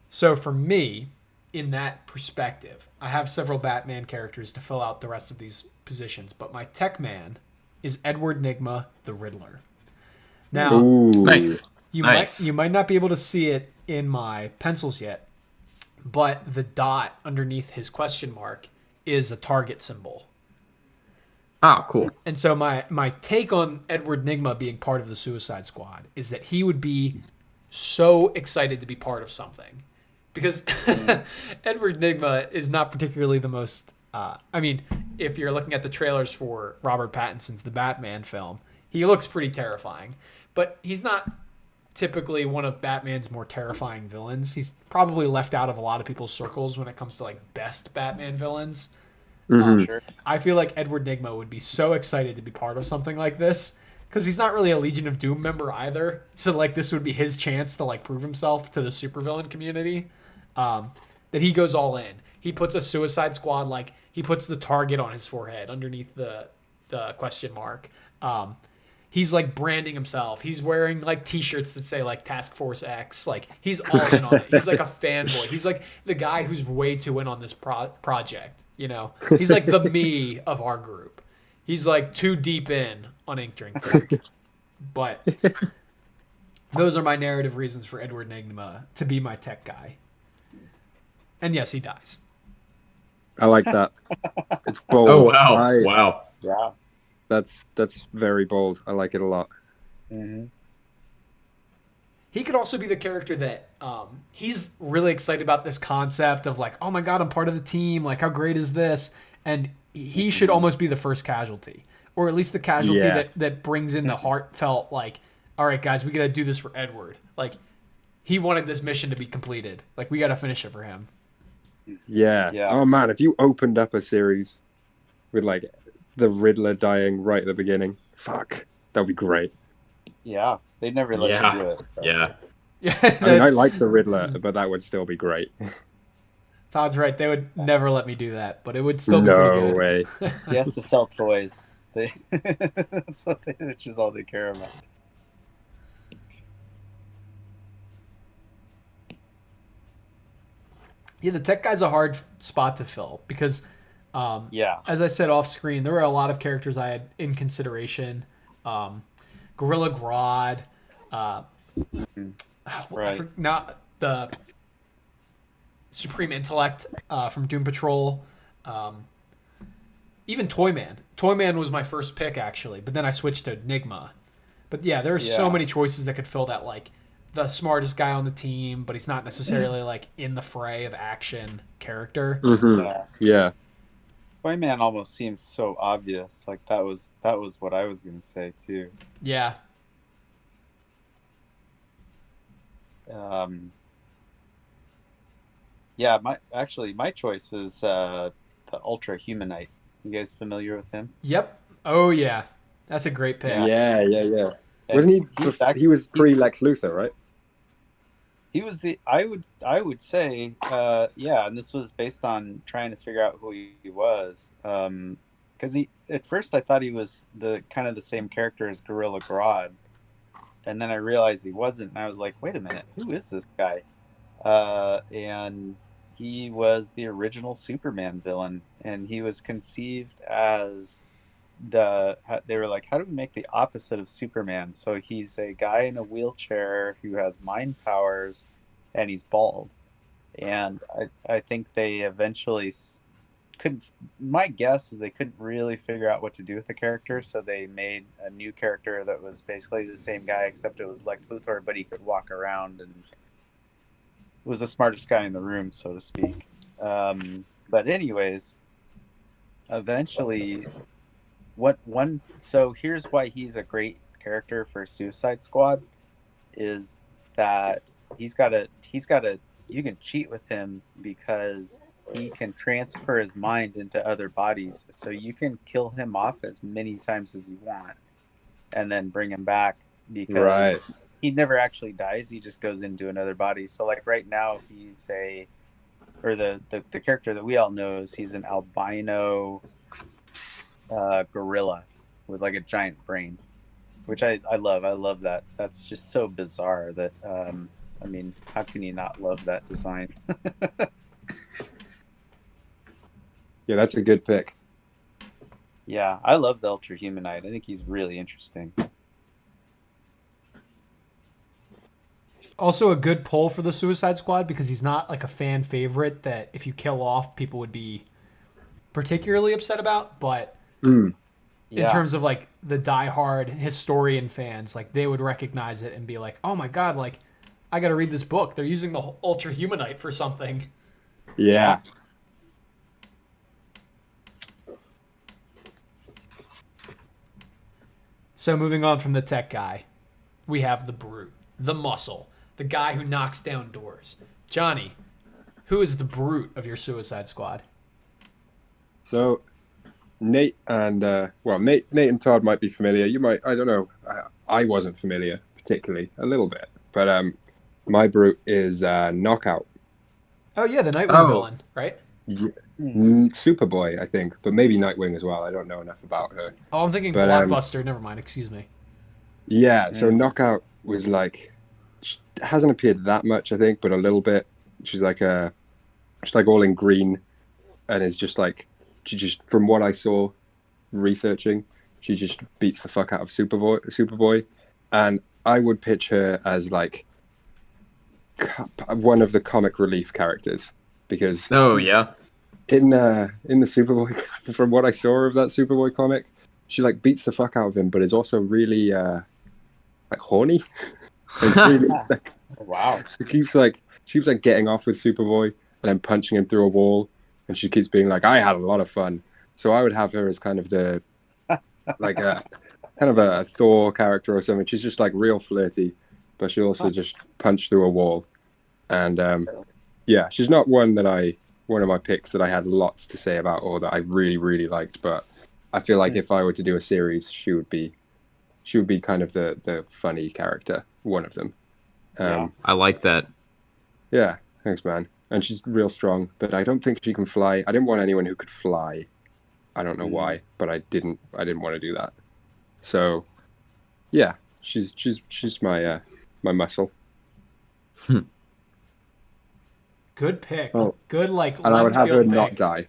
So for me, in that perspective, I have several Batman characters to fill out the rest of these positions, but my tech man is Edward Nygma, the Riddler. Now, Ooh. Nice. you Nice. might not be able to see it in my pencils yet, but the dot underneath his question mark is a target symbol. Oh, cool. And so my take on Edward Nygma being part of the Suicide Squad is that he would be so excited to be part of something. Because Edward Nygma is not particularly the most... if you're looking at the trailers for Robert Pattinson's The Batman film, he looks pretty terrifying. But he's not typically one of Batman's more terrifying villains. He's probably left out of a lot of people's circles when it comes to like best Batman villains. Sure. I feel like Edward Nygma would be so excited to be part of something like this because he's not really a Legion of Doom member either. So like this would be his chance to like prove himself to the supervillain community. That he goes all in. He puts a Suicide Squad, like he puts the target on his forehead underneath the question mark. He's like branding himself. He's wearing like t-shirts that say like Task Force X. Like he's all in on it. He's like a fanboy. He's like the guy who's way too in on this project. You know, he's like the me of our group. He's like too deep in on Ink Drink. But those are my narrative reasons for Edward Nygma to be my tech guy. And yes, he dies. I like that. It's bold. Oh, wow. Wow. Yeah. That's very bold. I like it a lot. Mm-hmm. he could also be the character that he's really excited about this concept of like, oh my god, I'm part of the team. Like, how great is this? And he should almost be the first casualty, or at least the casualty Yeah. that brings in the heartfelt like, all right, guys, we got to do this for Edward. Like, he wanted this mission to be completed. Like, we got to finish it for him. Yeah. Yeah. Oh man, if you opened up a series with like the Riddler dying right at the beginning, fuck, that'd be great. Yeah, they'd never let Yeah. you do it. So. Yeah. Yeah, I mean, I like the Riddler, but that would still be great. Todd's right. They would never let me do that, but it would still be pretty No good. way. He has to sell toys. That's what which is all they care about. Yeah, the tech guy's a hard spot to fill because, Yeah. as I said off screen, there were a lot of characters I had in consideration. Gorilla Grodd, Right. not the Supreme Intellect from Doom Patrol, even Toyman. Toyman was my first pick actually, but then I switched to Enigma. But yeah, there's so Yeah. many choices that could fill that, like the smartest guy on the team, but he's not necessarily like in the fray of action character. Mhm. Yeah. Yeah. Toyman almost seems so obvious. Like that was what I was gonna say too. Yeah, Yeah, my choice is the Ultra Humanite. You guys familiar with him? yep. Oh yeah, that's a great pick. Yeah. Yeah. And Wasn't he? he's He was pre Lex Luthor, right? He was the I would say yeah, and this was based on trying to figure out who he was. Because he at first I thought he was the kind of the same character as Gorilla Grodd, and then I realized he wasn't, and I was like, wait a minute, who is this guy? And he was the original Superman villain, and he was conceived as they were like, how do we make the opposite of Superman? So he's a guy in a wheelchair who has mind powers, and he's bald. And I think they eventually couldn't. My guess is they couldn't really figure out what to do with the character, so they made a new character that was basically the same guy, except it was Lex Luthor, but he could walk around and was the smartest guy in the room, so to speak. But anyways, eventually. So here's why he's a great character for Suicide Squad is that he's got a you can cheat with him because he can transfer his mind into other bodies, so you can kill him off as many times as you want and then bring him back because Right. he never actually dies, he just goes into another body. So like right now he's the character that we all know is he's an albino gorilla with like a giant brain, which I love. I love that. That's just so bizarre that I mean, how can you not love that design? Yeah, that's a good pick. Yeah, I love the Ultra Humanite. I think he's really interesting. Also a good pull for the Suicide Squad because he's not like a fan favorite that if you kill off, people would be particularly upset about, but in Yeah, terms of like the diehard historian fans, like they would recognize it and be like, "Oh my god, like I got to read this book. They're using the Ultra Humanite for something." Yeah. So moving on from the tech guy, we have the brute, the muscle, the guy who knocks down doors. Johnny, who is the brute of your Suicide Squad? So Nate and Nate and Todd might be familiar. You might, I don't know. I wasn't familiar particularly, a little bit, but my brute is Knockout. Oh yeah, the Nightwing Oh. villain, right? Superboy, I think, but maybe Nightwing as well. I don't know enough about her. Oh, I'm thinking But, Blockbuster. Never mind. Excuse me. Yeah, so Knockout was like, she hasn't appeared that much, I think, but a little bit. She's like all in green, and is just like, she just, from what I saw researching, she just beats the fuck out of Superboy, and I would pitch her as like one of the comic relief characters because Oh yeah. in the Superboy, from what I saw of that Superboy comic, she like beats the fuck out of him, but is also really like horny. And it's really, Wow. she keeps like getting off with Superboy and then punching him through a wall, and she keeps being like, "I had a lot of fun." So I would have her as kind of the like a kind of a Thor character or something. She's just like real flirty, but she also just punch through a wall. And yeah, she's not one of my picks that I had lots to say about or that I really really liked. But I feel like if I were to do a series, she would be kind of the funny character, one of them. I like that. Yeah, thanks, man. And she's real strong, but I don't think she can fly. I didn't want anyone who could fly. I don't know why, but I didn't want to do that. So, yeah, she's my my muscle. Good pick. Oh. Good, like, And I would left have her field not pick. die.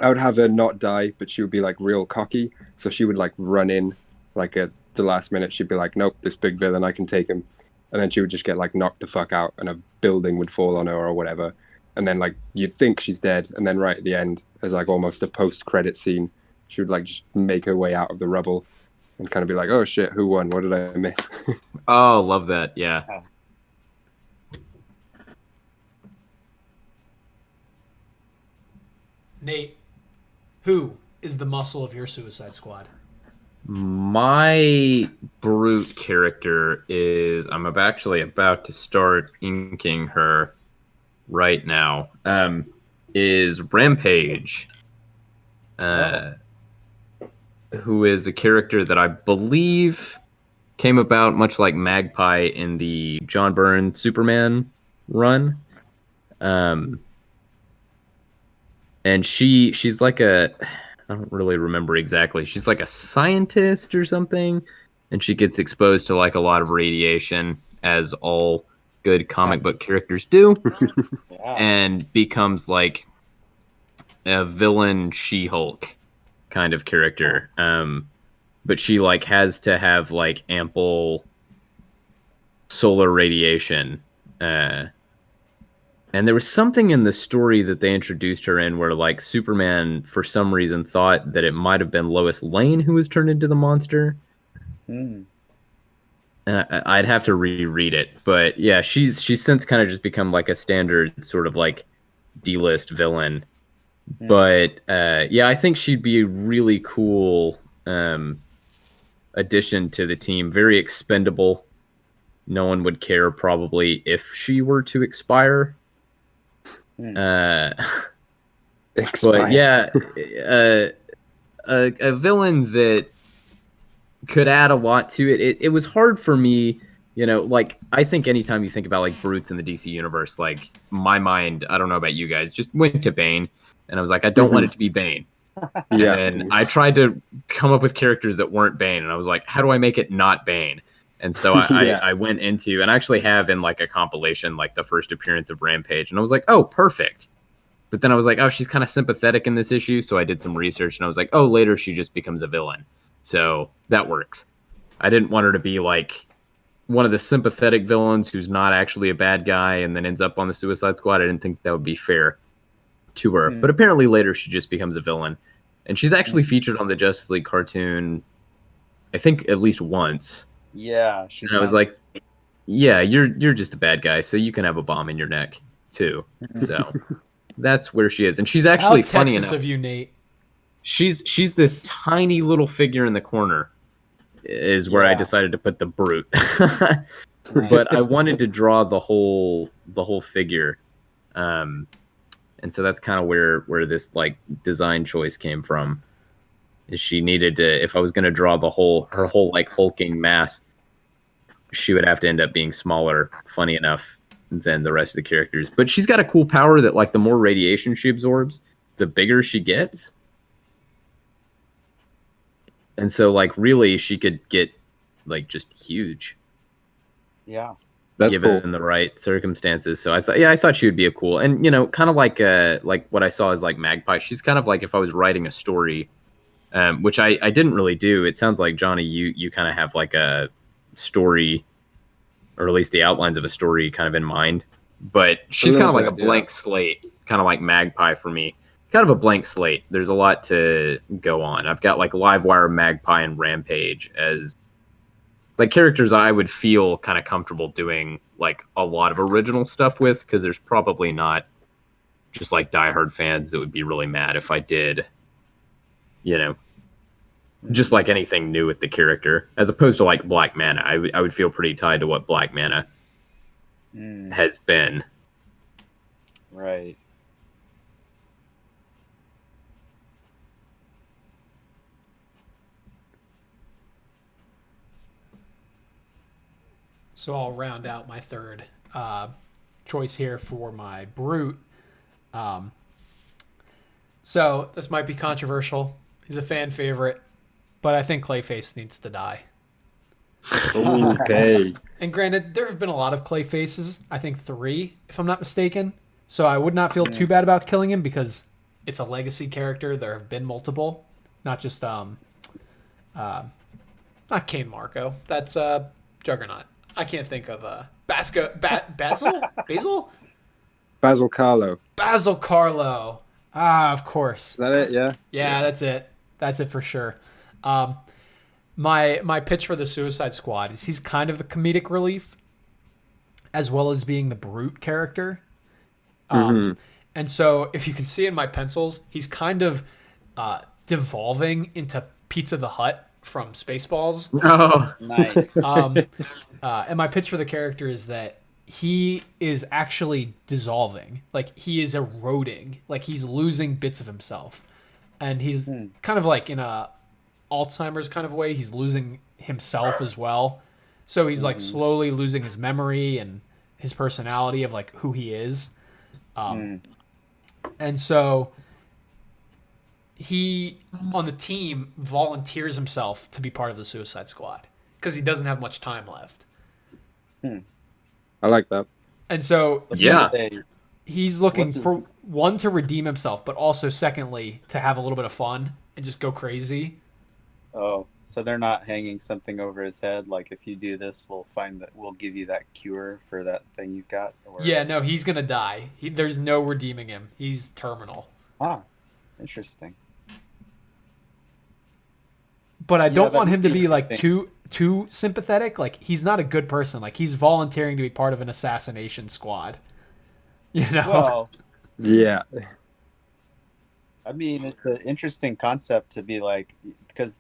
I would have her not die, but she would be like real cocky. So she would like run in, like at the last minute, she'd be like, "Nope, this big villain, I can take him," and then she would just get like knocked the fuck out, and a building would fall on her or whatever, and then like you'd think she's dead, and then right at the end, as like almost a post-credit scene, she would like just make her way out of the rubble, and kind of be like, "Oh shit, who won? What did I miss?" Oh, love that. Yeah. Nate, who is the muscle of your Suicide Squad? My brute character is actually about to start inking her right now. Is Rampage, who is a character that I believe came about much like Magpie in the John Byrne Superman run. And she's like I don't really remember exactly. She's like a scientist or something, and she gets exposed to like a lot of radiation, as all good comic book characters do, and becomes like a villain She-Hulk kind of character. But she like has to have like ample solar radiation. And there was something in the story that they introduced her in where, like, Superman, for some reason, thought that it might have been Lois Lane who was turned into the monster. And I'd have to reread it. But, yeah, she's since kind of just become, like, a standard sort of, like, D-list villain. But, yeah, I think she'd be a really cool addition to the team. Very expendable. No one would care, probably, if she were to expire. But yeah, a villain that could add a lot to it. It was hard for me, like, I think anytime you think about like brutes in the DC universe, like my mind, I don't know about you guys, just went to Bane, and I was like, I don't want it to be Bane. Yeah. And I tried to come up with characters that weren't Bane, and I was like, how do I make it not Bane? And so I went into, and I actually have in like a compilation, like the first appearance of Rampage. And I was like, oh, perfect. But then I was like, oh, she's kind of sympathetic in this issue. So I did some research and I was like, oh, later she just becomes a villain. So that works. I didn't want her to be like one of the sympathetic villains who's not actually a bad guy and then ends up on the Suicide Squad. I didn't think that would be fair to her. But apparently later she just becomes a villain. And she's actually featured on the Justice League cartoon, I think at least once. Yeah, And I was like, yeah, you're just a bad guy, so you can have a bomb in your neck too. So that's where she is, and she's actually funny enough. of you, Nate. She's this tiny little figure in the corner, is where I decided to put the brute. But I wanted to draw the whole figure, and so that's kind of where this like design choice came from. Is she needed to, if I was going to draw her whole like hulking mass, she would have to end up being smaller, funny enough, than the rest of the characters. But she's got a cool power that like the more radiation she absorbs, the bigger she gets. And so like really she could get like just huge. Yeah. That's given cool. the right circumstances. So I thought she would be a cool, and kind of like what I saw is like Magpie. She's kind of like if I was writing a story, which I didn't really do. It sounds like Johnny, you kind of have like a story, or at least the outlines of a story kind of in mind. But she's kind of like a blank slate, kind of like Magpie for me. Kind of a blank slate. There's a lot to go on. I've got like Livewire, Magpie, and Rampage as like characters I would feel kind of comfortable doing like a lot of original stuff with, because there's probably not just like diehard fans that would be really mad if I did, you know, just like anything new with the character, as opposed to like Black Mana. I would feel pretty tied to what Black Mana has been. Right. So I'll round out my third choice here for my Brute. So this might be controversial. He's a fan favorite, but I think Clayface needs to die. Okay. And granted, there have been a lot of Clayfaces. I think 3, if I'm not mistaken. So I would not feel too bad about killing him because it's a legacy character. There have been multiple, not just not Kane Marco. That's Juggernaut. I can't think of Basil. Basil Carlo. Basil Carlo. Ah, of course. Is that it? Yeah. Yeah, that's it. That's it for sure. My pitch for the Suicide Squad is he's kind of the comedic relief, as well as being the brute character. And so, if you can see in my pencils, he's kind of devolving into Pizza the Hut from Spaceballs. Oh, Nice. And my pitch for the character is that he is actually dissolving, like he is eroding, like he's losing bits of himself, and he's kind of like in a Alzheimer's kind of way. He's losing himself as well, so he's like slowly losing his memory and his personality of like who he is, and so he on the team volunteers himself to be part of the Suicide Squad because he doesn't have much time left. I like that. And so yeah. he's looking for one to redeem himself, but also secondly to have a little bit of fun and just go crazy. Oh, so they're not hanging something over his head like if you do this, we'll give you that cure for that thing you've got. Or... Yeah, no, he's gonna die. There's no redeeming him. He's terminal. Ah, interesting. But I don't want him to be like interesting. too sympathetic. Like he's not a good person. Like he's volunteering to be part of an assassination squad. You know? Well, Yeah. I mean, it's an interesting concept to be like, because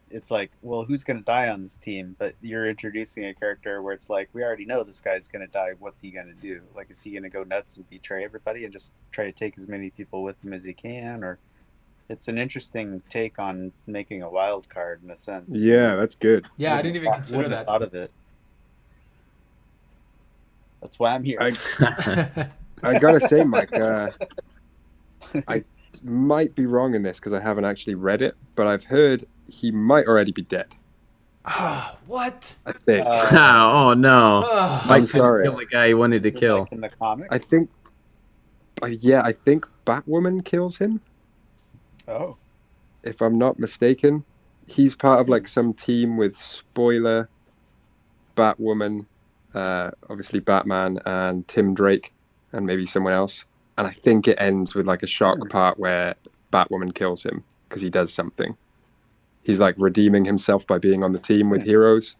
it's like, well, who's going to die on this team? But you're introducing a character where it's like, we already know this guy's going to die. What's he going to do? Like, is he going to go nuts and betray everybody and just try to take as many people with him as he can? Or it's an interesting take on making a wild card in a sense. Yeah, that's good. Yeah, I didn't even consider Wouldn't have that. thought of it. That's why I'm here. I gotta say, Mike, I might be wrong in this because I haven't actually read it, but I've heard he might already be dead. Oh, what? I think. Oh no! Oh, Mike I'm sorry. killed the guy he wanted to kill. Like in the comics? I think. I think Batwoman kills him. Oh. If I'm not mistaken, he's part of like some team with Spoiler, Batwoman, obviously Batman, and Tim Drake, and maybe someone else. And I think it ends with like a shock part where Batwoman kills him because he does something. He's like redeeming himself by being on the team with heroes,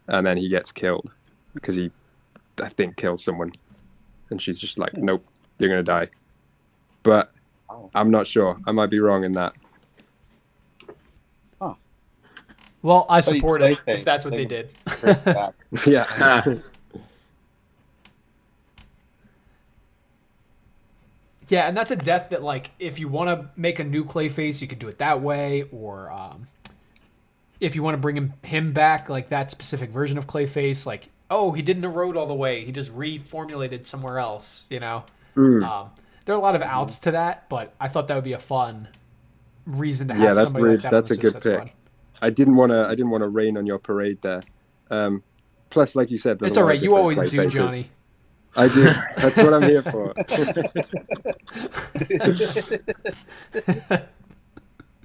and then he gets killed because he, I think, kills someone. And she's just like, nope, you're going to die. But I'm not sure. I might be wrong in that. well, I he's support it Clayface. if that's what they did. Back. Yeah. Yeah, and that's a death that, like, if you want to make a new Clayface, you could do it that way, or if you want to bring him back, like that specific version of Clayface, like, oh, he didn't erode all the way, he just reformulated somewhere else, you know? There are a lot of outs to that, but I thought that would be a fun reason to have somebody like that. That's on a the good Suicide pick. Squad. I didn't want to rain on your parade there. Plus, like you said, there's It's a all lot right. of You different always do, Clayfaces. Johnny. I do. That's what I'm here for.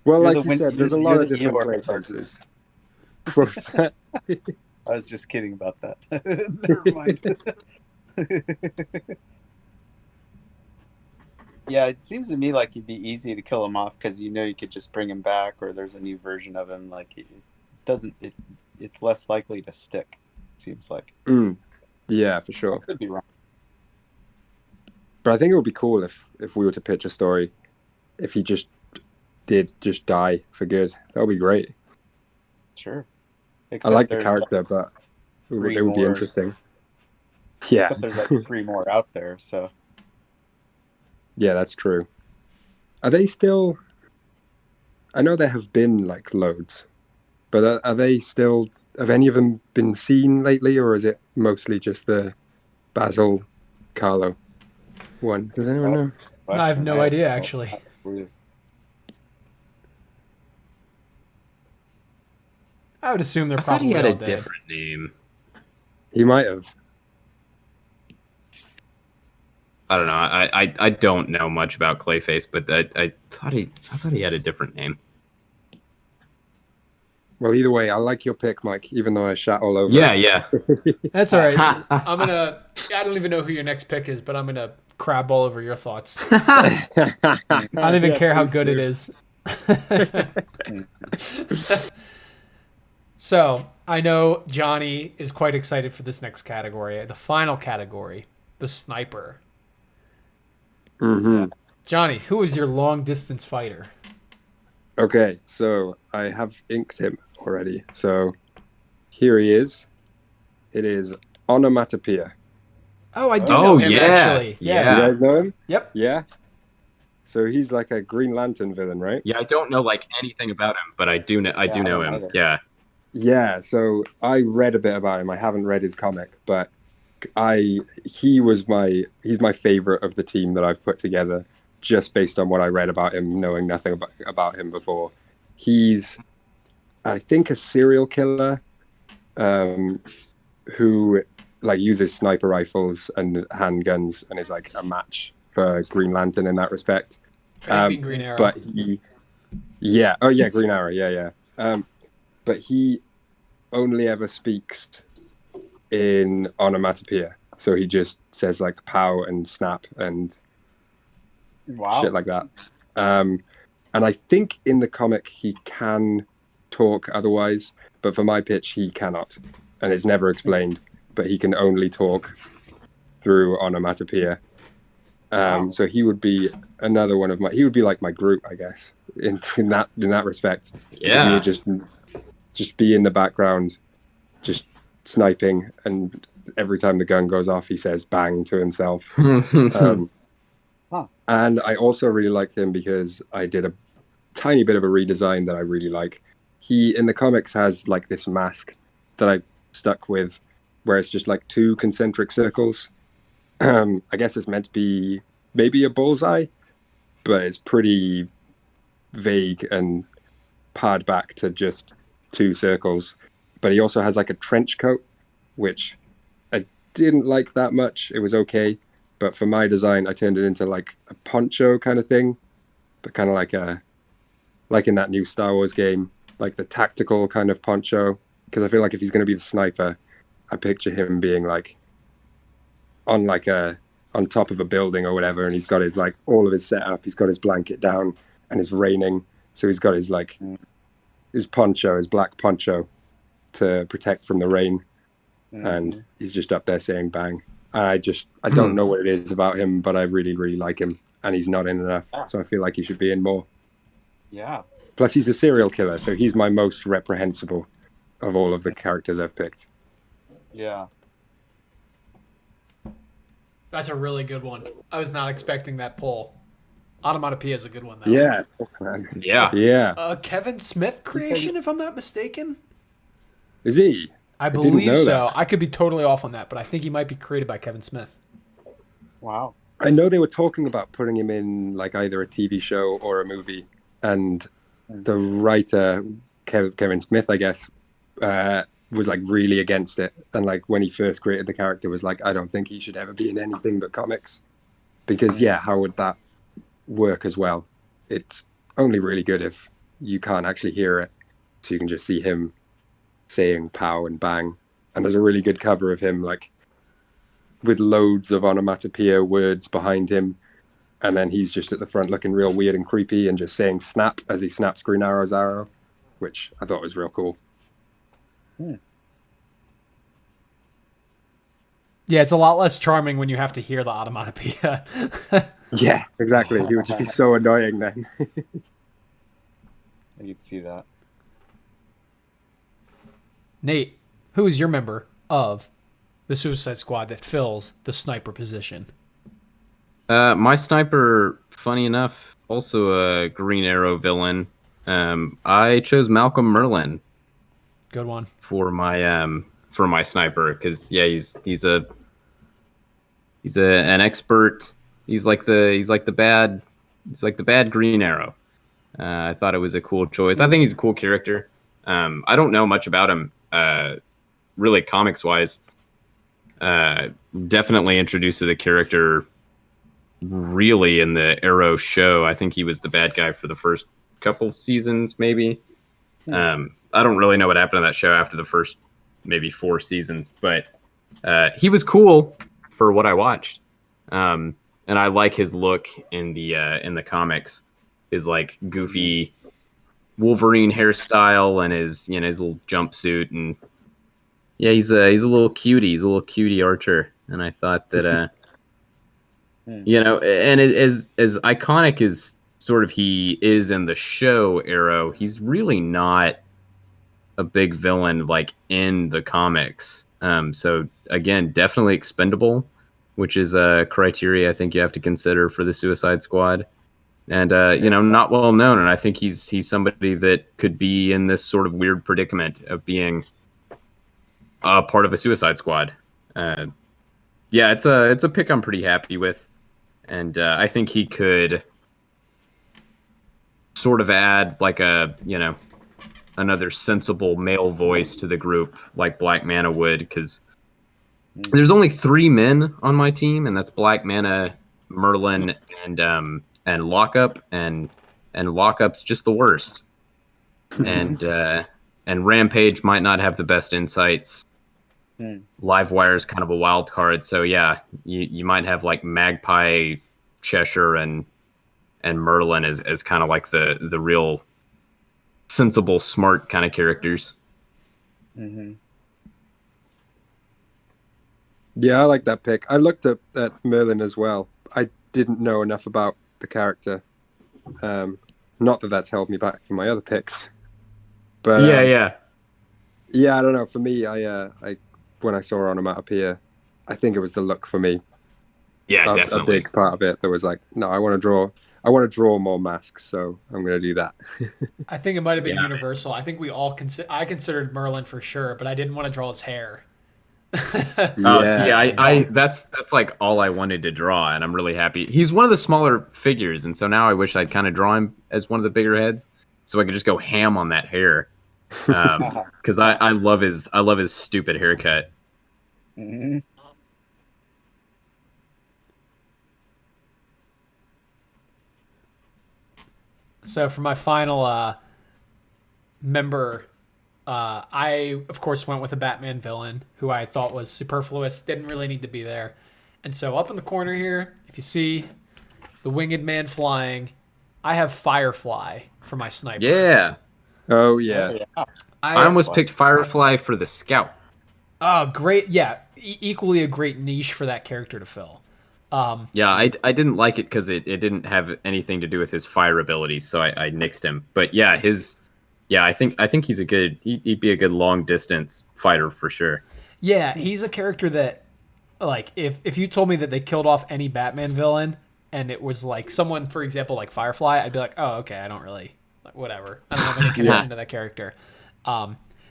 Well, You're like the you win- said, there's a you're lot of the different Eeyore of our Clayfaces. What was that? I was just kidding about that. Never mind. Yeah, it seems to me like it'd be easy to kill him off because you know you could just bring him back, or there's a new version of him. Like it doesn't. it's less likely to stick. Seems like. Yeah, for I sure. could be wrong. But I think it would be cool if we were to pitch a story, if he did die for good. That would be great. Sure. I Except like the there's character, but three it would be more. interesting. Yeah, Except there's like 3 more out there. So yeah, that's true. Are they still? I know there have been like loads, but are they still? Have any of them been seen lately, or is it mostly just the Basil Carlo one? Does anyone know? No, I have no idea, actually. clue. I would assume they're I thought probably he had all a dead. different name. He might have. I don't know. I don't know much about Clayface, but I thought he had a different name. Well, either way, I like your pick, Mike. Even though I shat all over. Yeah. That's all right. I don't even know who your next pick is, but I'm gonna crab all over your thoughts. I don't even care how good it is. So I know Johnny is quite excited for this next category, the final category, the sniper. Mm-hmm. Johnny, who is your long distance fighter? Okay, so I have inked him already. So here he is. It is Onomatopoeia. Oh, I do know him actually. You guys know him? Yep. Yeah. So he's like a Green Lantern villain, right? Yeah, I don't know like anything about him, but I do know I him. don't either. Yeah. Yeah. So I read a bit about him. I haven't read his comic, but he's my favorite of the team that I've put together, just based on what I read about him, knowing nothing about him before. He's, I think, a serial killer, who like uses sniper rifles and handguns and is like a match for Green Lantern in that respect. Green Arrow. But Green Arrow, yeah. But he only ever speaks in onomatopoeia, so he just says like pow and snap and shit like that. And I think in the comic he can talk otherwise, but for my pitch he cannot, and it's never explained. But he can only talk through onomatopoeia. So he would be another one of my. He would be like my Groot, I guess, in that respect. Yeah. He would just be in the background, just sniping, and every time the gun goes off, he says "bang" to himself. And I also really liked him because I did a tiny bit of a redesign that I really like. He in the comics has like this mask that I stuck with, where it's just like 2 concentric circles. I guess it's meant to be maybe a bullseye, but it's pretty vague and pared back to just 2 circles. But he also has like a trench coat, which I didn't like that much. It was okay, but for my design, I turned it into like a poncho kind of thing, but kind of like in that new Star Wars game, like the tactical kind of poncho. Because I feel like if he's going to be the sniper, I picture him being like on top of a building or whatever, and he's got his like all of his setup. He's got his blanket down, and it's raining, so he's got his like his poncho, his black poncho, to protect from the rain, and he's just up there saying "bang." I don't know what it is about him, but I really really like him, and he's not in enough, so I feel like he should be in more. Yeah. Plus, he's a serial killer, so he's my most reprehensible of all of the characters I've picked. Yeah. That's a really good one. I was not expecting that poll. Onomatopoeia is a good one, though. Yeah. Yeah. Kevin Smith creation, if I'm not mistaken. Is he? I believe so. That. I could be totally off on that, but I think he might be created by Kevin Smith. Wow. I know they were talking about putting him in like either a TV show or a movie, and the writer Kevin Smith, I guess, was like really against it. And like when he first created the character, was like, I don't think he should ever be in anything but comics, because how would that work as well? It's only really good if you can't actually hear it, so you can just see him saying pow and bang. And there's a really good cover of him like with loads of onomatopoeia words behind him, and then he's just at the front looking real weird and creepy and just saying snap as he snaps Green Arrow's arrow, which I thought was real cool. Yeah, it's a lot less charming when you have to hear the onomatopoeia. Yeah, exactly. He would just be so annoying then. I could see that. Nate, who is your member of the Suicide Squad that fills the sniper position? My sniper, funny enough, also a Green Arrow villain. I chose Malcolm Merlin Good one. for my sniper because yeah, he's an expert. He's like the bad Green Arrow. I thought it was a cool choice. I think he's a cool character. I don't know much about him, really comics wise. Definitely introduced to the character really in the Arrow show. I think he was the bad guy for the first couple seasons, maybe. I don't really know what happened to that show after the first maybe 4 seasons, but he was cool for what I watched. And I like his look in the comics. His like goofy Wolverine hairstyle and his little jumpsuit, and yeah, he's a little cutie. He's a little cutie archer, and I thought that and as iconic as sort of he is in the show Arrow, he's really not a big villain like in the comics. So again, definitely expendable, which is a criteria I think you have to consider for the Suicide Squad. And not well known, and I think he's somebody that could be in this sort of weird predicament of being a part of a Suicide Squad. Yeah, it's a pick I'm pretty happy with, and I think he could sort of add like another sensible male voice to the group, like Black Manta would, because there's only 3 men on my team, and that's Black Manta, Merlin, and Lockup, and Lockup's just the worst. And Rampage might not have the best insights. Livewire is kind of a wild card, so yeah, you might have like Magpie, Cheshire, and Merlin as kind of like the real sensible, smart kind of characters. Yeah, I like that pick. I looked at Merlin as well. I didn't know enough about the character. Not that that's held me back from my other picks. But yeah, I don't know. For me, I when I saw Onomatopoeia, I think it was the look for me. Yeah, That's definitely. a big part of it. That was like, no, I want to draw more masks, so I'm going to do that. I think it might have been Yeah. universal. I think we all I considered Merlin for sure, but I didn't want to draw his hair. Oh, see, I that's like all I wanted to draw, and I'm really happy. He's one of the smaller figures, and so now I wish I'd kind of draw him as one of the bigger heads, so I could just go ham on that hair. Because I love his stupid haircut. So for my final member, I of course went with a Batman villain who I thought was superfluous, didn't really need to be there. And so up in the corner here, if you see the winged man flying, I have Firefly for my sniper. Yeah, Oh yeah. I almost picked Firefly for the scout. Oh, great. Yeah, equally a great niche for that character to fill. Yeah, I didn't like it because it didn't have anything to do with his fire abilities, so I nixed him. But yeah, I think he's he'd be a good long distance fighter for sure. Yeah, he's a character that, like, if you told me that they killed off any Batman villain and it was like someone, for example, like Firefly, I'd be like, oh, okay, I don't really, like, whatever. I don't have any connection to that character.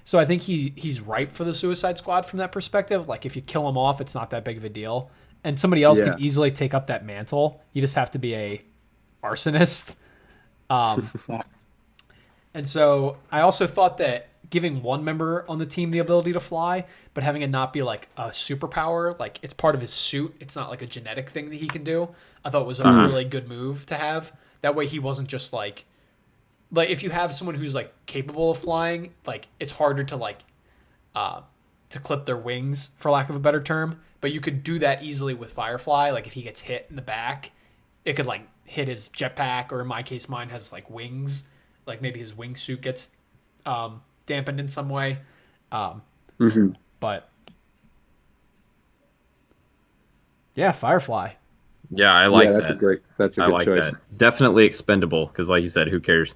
So I think he's ripe for the Suicide Squad from that perspective. Like, if you kill him off, it's not that big of a deal. And somebody else can easily take up that mantle. You just have to be a arsonist. And so I also thought that giving one member on the team the ability to fly, but having it not be like a superpower, like it's part of his suit, it's not like a genetic thing that he can do, I thought was a really good move to have. That way he wasn't just like if you have someone who's like capable of flying, like it's harder to to clip their wings, for lack of a better term. But you could do that easily with Firefly. Like if he gets hit in the back, it could like hit his jetpack, or in my case, mine has like wings. Like maybe his wingsuit gets dampened in some way. Mhm. But yeah, Firefly. Yeah, I like Yeah, that. that's a I good like choice. that. Definitely expendable because, like you said, who cares?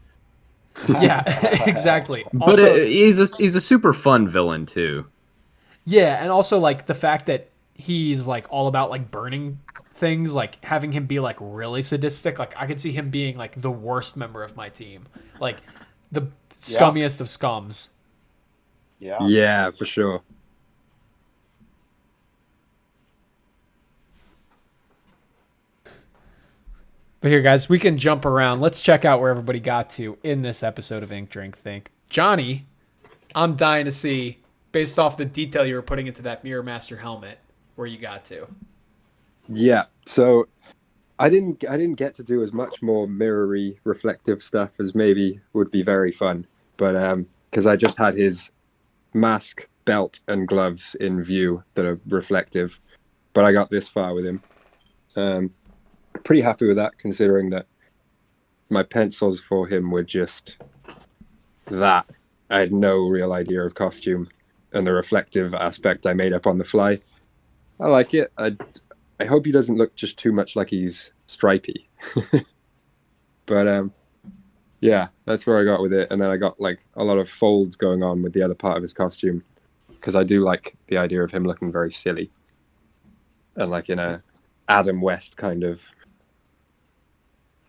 Yeah, exactly. But Also, he's a super fun villain too. yeah, and also like the fact that he's like all about like burning things, like having him be like really sadistic. Like I could see him being like the worst member of my team, like the Yeah. scummiest of scums. Yeah. Yeah, for sure. But here, guys, we can jump around. Let's check out where everybody got to in this episode of Ink Drink Think. Johnny, I'm dying to see, based off the detail you were putting into that Mirror Master helmet, where you got to. Yeah. So I didn't get to do as much more mirrory reflective stuff as maybe would be very fun. But because I just had his mask, belt, and gloves in view that are reflective. But I got this far with him. Um, Pretty happy with that, considering that my pencils for him were just that. I had no real idea of costume, and the reflective aspect I made up on the fly. I like it. I hope he doesn't look just too much like he's stripy. But yeah, that's where I got with it, and then I got like a lot of folds going on with the other part of his costume because I do like the idea of him looking very silly and like in a Adam West kind of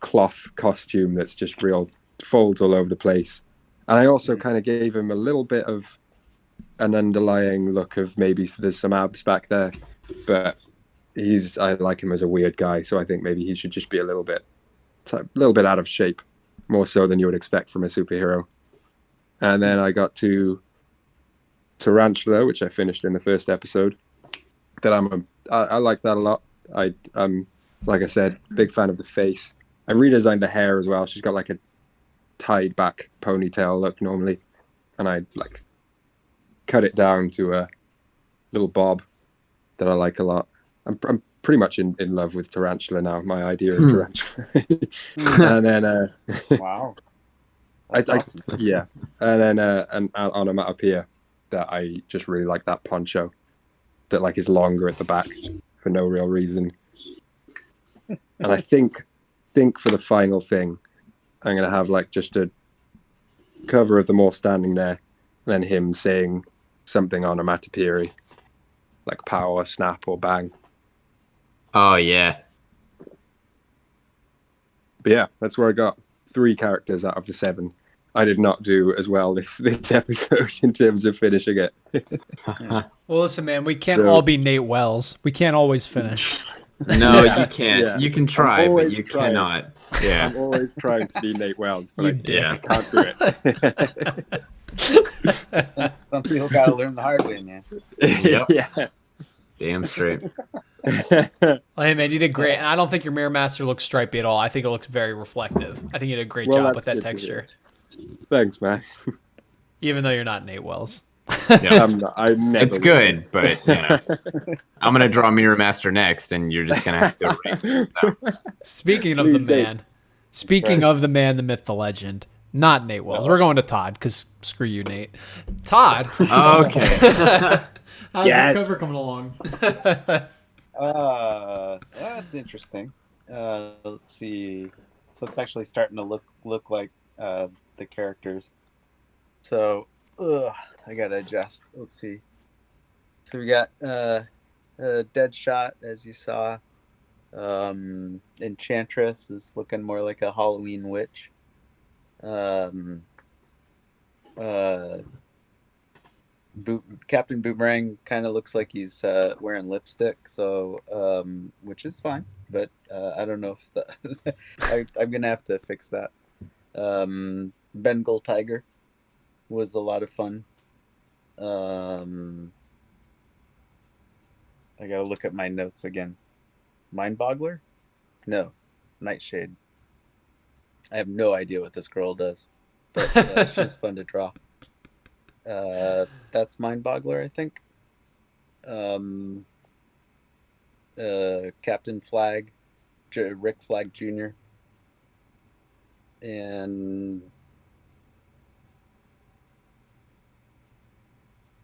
cloth costume that's just real folds all over the place. And I also kind of gave him a little bit of an underlying look of maybe there's some abs back there, but I like him as a weird guy, so I think maybe he should just be a little bit out of shape, more so than you would expect from a superhero. And then I got to Tarantula, which I finished in the first episode. I like that a lot. I'm like I said, big fan of the face. I redesigned the hair as well. She's got like a tied back ponytail look normally, and I like cut it down to a little bob that I like a lot. I'm pretty much in love with Tarantula now. My idea of Tarantula, and then Wow. That's awesome. yeah, and then an onomatopoeia that I just really like that poncho that like is longer at the back for no real reason. And I think for the final thing, I'm gonna have like just a cover of them all standing there, and then him saying something onomatopoeia, like power, snap, or bang. Oh yeah. But yeah, that's where I got 3 characters out of the 7. I did not do as well this episode in terms of finishing it. Well, listen, man, we can't So- all be Nate Wells. We can't always finish. No, Yeah, you can't. yeah. You can try, but always you trying. cannot. Yeah. I'm always trying to be Nate Wells, but You I dick. can't do it. Some people got to learn the hard way, man. Yep. Yeah. Damn straight. Well, hey, man, you did great. And I don't think your Mirror Master looks stripy at all. I think it looks very reflective. I think you did a great Well, job that's with that good to texture, Thanks, man. even though you're not Nate Wells. Yeah. I never. It's good, but you know, I'm gonna draw Mirror Master next, and you're just gonna have to erase it. So. Speaking of the Please, Nate. man, speaking right. of the man, the myth, the legend, not Nate Wells. No. We're going to Todd because screw you, Nate. Todd. Okay. How's Yes. the cover coming along? That's interesting. Let's see. So it's actually starting to look like the characters. So, I gotta adjust. Let's see. So we got Deadshot, as you saw. Enchantress is looking more like a Halloween witch. Captain Boomerang kind of looks like he's wearing lipstick, so which is fine. But I don't know if I'm gonna have to fix that. Bengal Tiger was a lot of fun. I gotta look at my notes again. Mind Boggler? No, Nightshade. I have no idea what this girl does, but she's fun to draw. That's Mind Boggler, I think. Captain Flag, Rick Flag Jr. And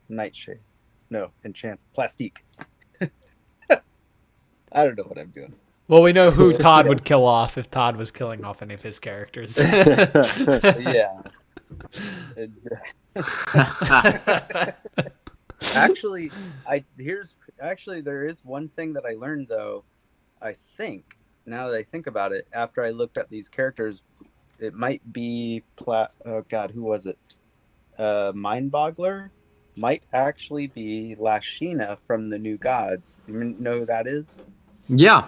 Nightshade. No, enchant. Plastique. I don't know what I'm doing. Well, we know who Todd would kill off if Todd was killing off any of his characters. Yeah. Actually, there is one thing that I learned though. I think now that I think about it, after I looked at these characters, it might be oh God, who was it? Mind Boggler might actually be Lashina from the New Gods. You know who that is? Yeah.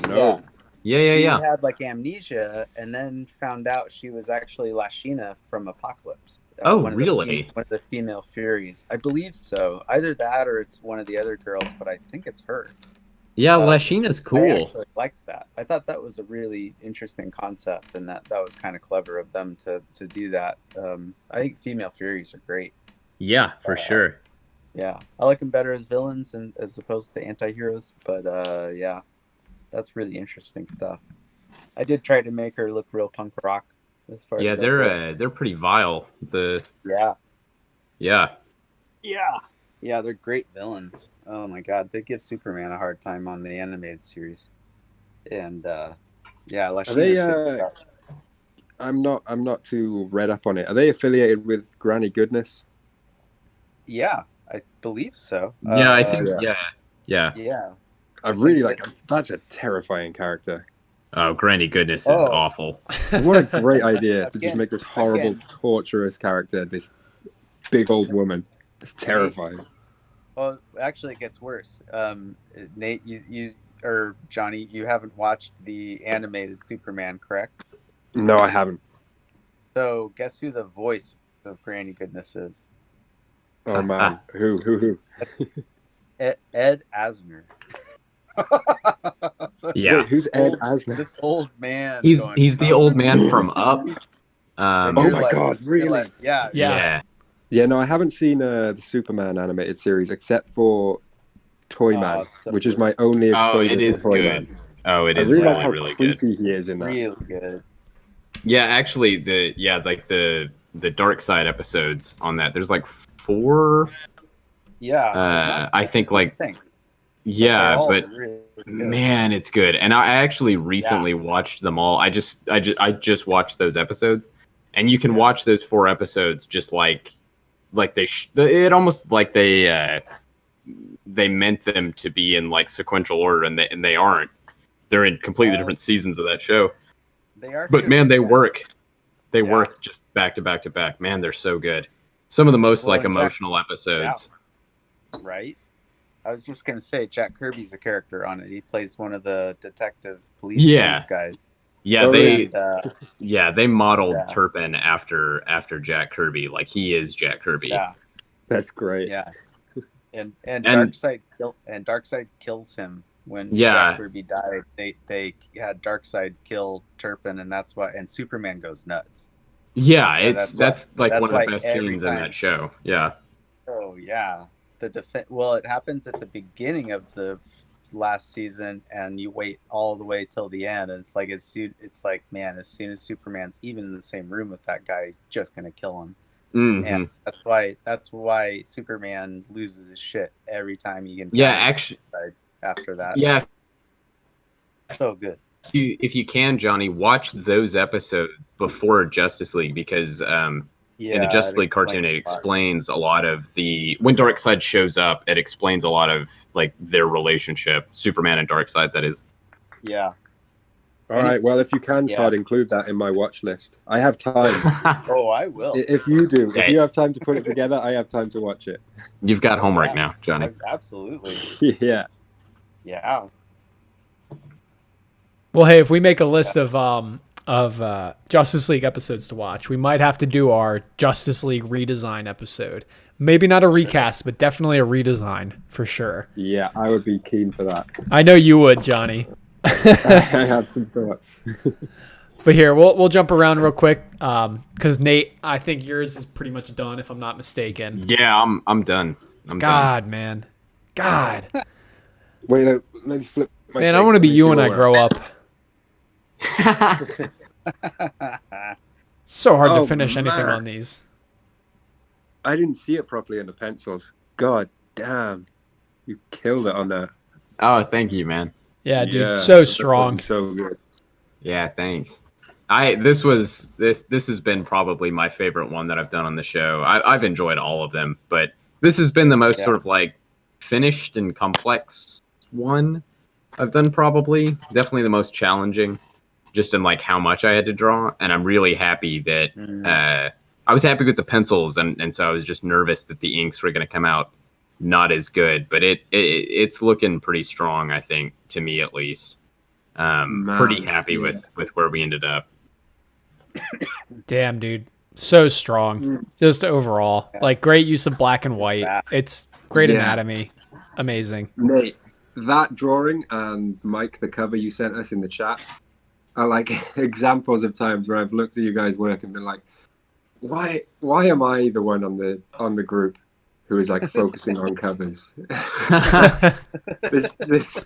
No. She Yeah. had like amnesia, and then found out she was actually Lashina from Apocalypse. Oh, one of really? One of the female Furies, I believe so. Either that or it's one of the other girls, but I think it's her. Yeah, Lashina's I cool. actually liked that. I thought that was a really interesting concept, and that was kind of clever of them to do that. I think female Furies are great. Yeah, for sure. Yeah, I like them better as villains and as opposed to anti-heroes. But yeah, that's really interesting stuff. I did try to make her look real punk rock as far Yeah, as they're pretty vile. yeah. Yeah. Yeah, they're great villains. Oh my god, they give Superman a hard time on the animated series. And yeah, Are they? I'm not too read up on it. Are they affiliated with Granny Goodness? Yeah, I believe so. Yeah, I think yeah. Yeah. I really like. That's a terrifying character. Oh, Granny Goodness is awful. What a great idea to just Again- make this horrible, torturous character this big old woman. It's terrifying. Well, actually, it gets worse. Nate, you or Johnny, you haven't watched the animated Superman, correct? No, I haven't. So, guess who the voice of Granny Goodness is? Oh man, who? Ed Asner. So Yeah. Wait, who's Ed Asner? this old man. He's going, the old man from Up. And Oh you're my God, you're really? yeah. Yeah. Yeah, no, I haven't seen the Superman animated series except for Toyman, it's so which is good. my only Oh, exposure it to is Toyman. good. Oh, it I is really really, like how really good. creepy he is in that. Really good. Yeah, actually, the Dark Side episodes on that. There's like 4. Yeah. so it's not- I think it's not a like thing, yeah, they're all but really good. man, it's good. And I actually recently watched them all. I just watched those episodes, and you can watch those 4 episodes just like it almost like they meant them to be in like sequential order, and they aren't. They're in completely different seasons of that show. They are, But too. man, they work. They Yeah. work just back to back to back. Man, they're so good. Some of the most Well, like emotional episodes. Right. I was just gonna say Jack Kirby's a character on it. He plays one of the detective police Yeah. chief guys. Yeah, Oh, they And, they modeled Yeah. Turpin after Jack Kirby. Like he is Jack Kirby. yeah, That's great. yeah. And And- Darkseid kills him when Yeah. Jack Kirby died. They had Darkseid kill Turpin, and that's why. And Superman goes nuts. Yeah, Yeah, that's that's like that's one of the why best every scenes in time- that show. Yeah. Oh yeah, Well, it happens at the beginning of the last season, and you wait all the way till the end, and it's like as soon as Superman's even in the same room with that guy, he's just gonna kill him. Mhm. And that's why Superman loses his shit every time he can. Yeah, actually, after that, yeah. so good. If you can, Johnny, watch those episodes before Justice League because Yeah, in the Justice League cartoon, it explains a lot of when Darkseid shows up. It explains a lot of like their relationship, Superman and Darkseid. That is. Yeah. All right. Well, if you can, Yeah. Todd, include that in my watch list. I have time. Oh, I will. If you do, Okay. if you have time to put it together, I have time to watch it. You've got homework Yeah. now, Johnny. Absolutely. Yeah. Yeah. Well, hey, if we make a list of Justice League episodes to watch, we might have to do our Justice League redesign episode. Maybe not a recast, but definitely a redesign for sure. Yeah, I would be keen for that. I know you would, Johnny. I had some thoughts. But here, we'll jump around real quick because Nate, I think yours is pretty much done if I'm not mistaken. Yeah, I'm done. I'm done. God, man. God. Wait, let me flip my Man, I thing. want to Let be me you see when I what grow up. So hard to Oh, finish anything man. on these. I didn't see it properly in the pencils. God damn, you killed it on that. Oh, thank you, man. Yeah, dude, Yeah, so that's looking strong. so good. Yeah, thanks. This has been probably my favorite one that I've done on the show. I've enjoyed all of them, but this has been the most sort of like finished and complex one I've done, probably. Definitely the most challenging, just in like how much I had to draw. And I'm really happy that I was happy with the pencils, and so I was just nervous that the inks were going to come out not as good. But it's looking pretty strong, I think, to me at least. Pretty Man, happy yeah. with where we ended up. Damn, dude, so strong. Just overall, like great use of black and white. fast. It's great Yeah. anatomy, amazing. Nate, that drawing and Mike, the cover you sent us in the chat are like examples of times where I've looked at you guys' work and been like, why am I the one on the group who is like focusing on covers? this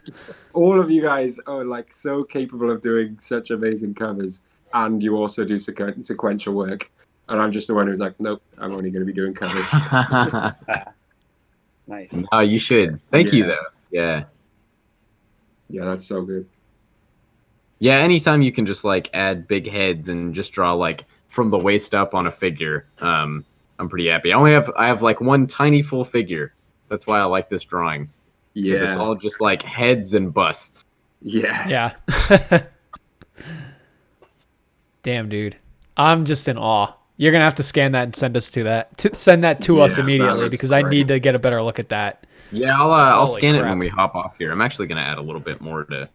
all of you guys are like so capable of doing such amazing covers, and you also do sequential work. And I'm just the one who's like, nope, I'm only going to be doing covers. Nice. Oh, you should. Thank you, Yeah. though. Yeah. Yeah, that's so good. Yeah, anytime you can just like add big heads and just draw like from the waist up on a figure, I'm pretty happy. I have like one tiny full figure. That's why I like this drawing. Because it's Yeah, all just like heads and busts. yeah. Yeah. Damn, dude, I'm just in awe. You're gonna have to scan that and send us send that to us Yeah, immediately that because looks I great. need to get a better look at that. Yeah, I'll Holy scan it crap. when we hop off here. I'm actually gonna add a little bit more to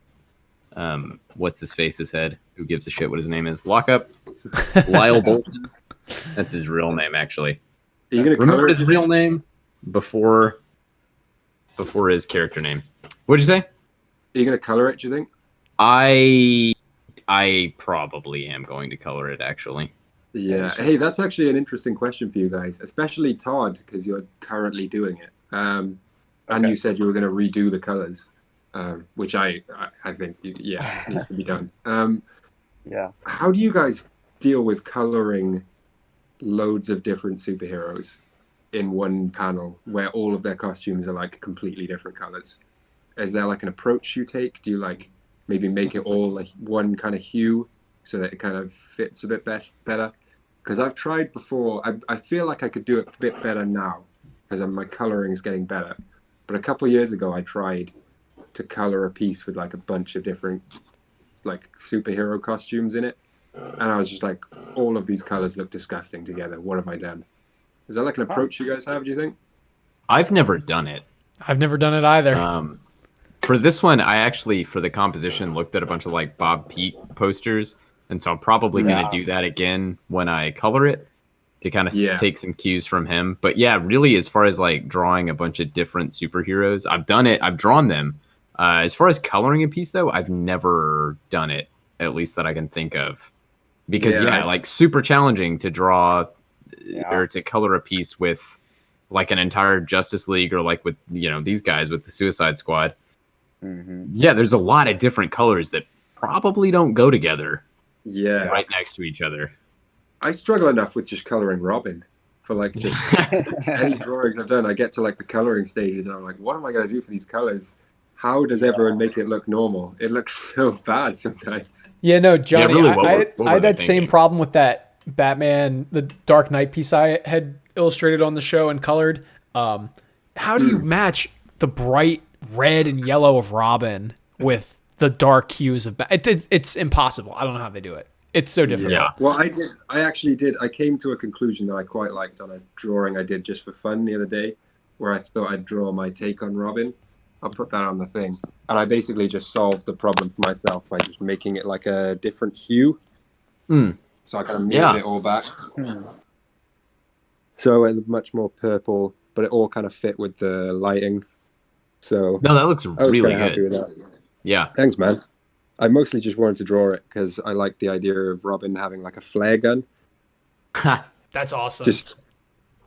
what's his face's head? Who gives a shit what his name is? Lockup. Lyle Bolton. That's his real name, actually. Are you going to color Remember it? his real name before his character name. What'd you say? Are you going to color it, do you think? I probably am going to color it, actually. Yeah. Hey, that's actually an interesting question for you guys, especially Todd, because you're currently doing it. And you said you were going to redo the colors, which I think, needs to be done. Yeah. How do you guys deal with coloring loads of different superheroes in one panel where all of their costumes are like completely different colors? Is there like an approach you take? Do you like maybe make it all like one kind of hue so that it kind of fits a bit better? Because I've tried before. I feel like I could do it a bit better now because my coloring is getting better. But a couple of years ago, I tried to color a piece with like a bunch of different like superhero costumes in it, and I was just like, all of these colors look disgusting together. What have I done? Is that like an approach you guys have, do you think? I've never done it. I've never done it either. For this one, I actually, for the composition, looked at a bunch of like Bob Peak posters, and so I'm probably going to do that again when I color it to kind of take some cues from him. But yeah, really, as far as like drawing a bunch of different superheroes, I've done it. I've drawn them. As far as coloring a piece, though, I've never done it, at least that I can think of. Because, like super challenging to draw or to color a piece with like an entire Justice League or like with, these guys with the Suicide Squad. Mm-hmm. Yeah, there's a lot of different colors that probably don't go together right next to each other. I struggle enough with just coloring Robin for like just any drawings I've done. I get to like the coloring stages and I'm like, what am I going to do for these colors? How does everyone make it look normal? It looks so bad sometimes. Yeah, no, Johnny, really, I had that same problem with that Batman, the Dark Knight piece I had illustrated on the show and colored. How do you match the bright red and yellow of Robin with the dark hues of Batman? It's impossible. I don't know how they do it. It's so difficult. Yeah. Well, I actually did. I came to a conclusion that I quite liked on a drawing I did just for fun the other day, where I thought I'd draw my take on Robin. I'll put that on the thing. And I basically just solved the problem for myself by just making it like a different hue. So I kind of muted it all back. So it was much more purple, but it all kind of fit with the lighting. So no, that looks really happy good. with that. Yeah. Thanks, man. I mostly just wanted to draw it because I like the idea of Robin having like a flare gun. That's awesome.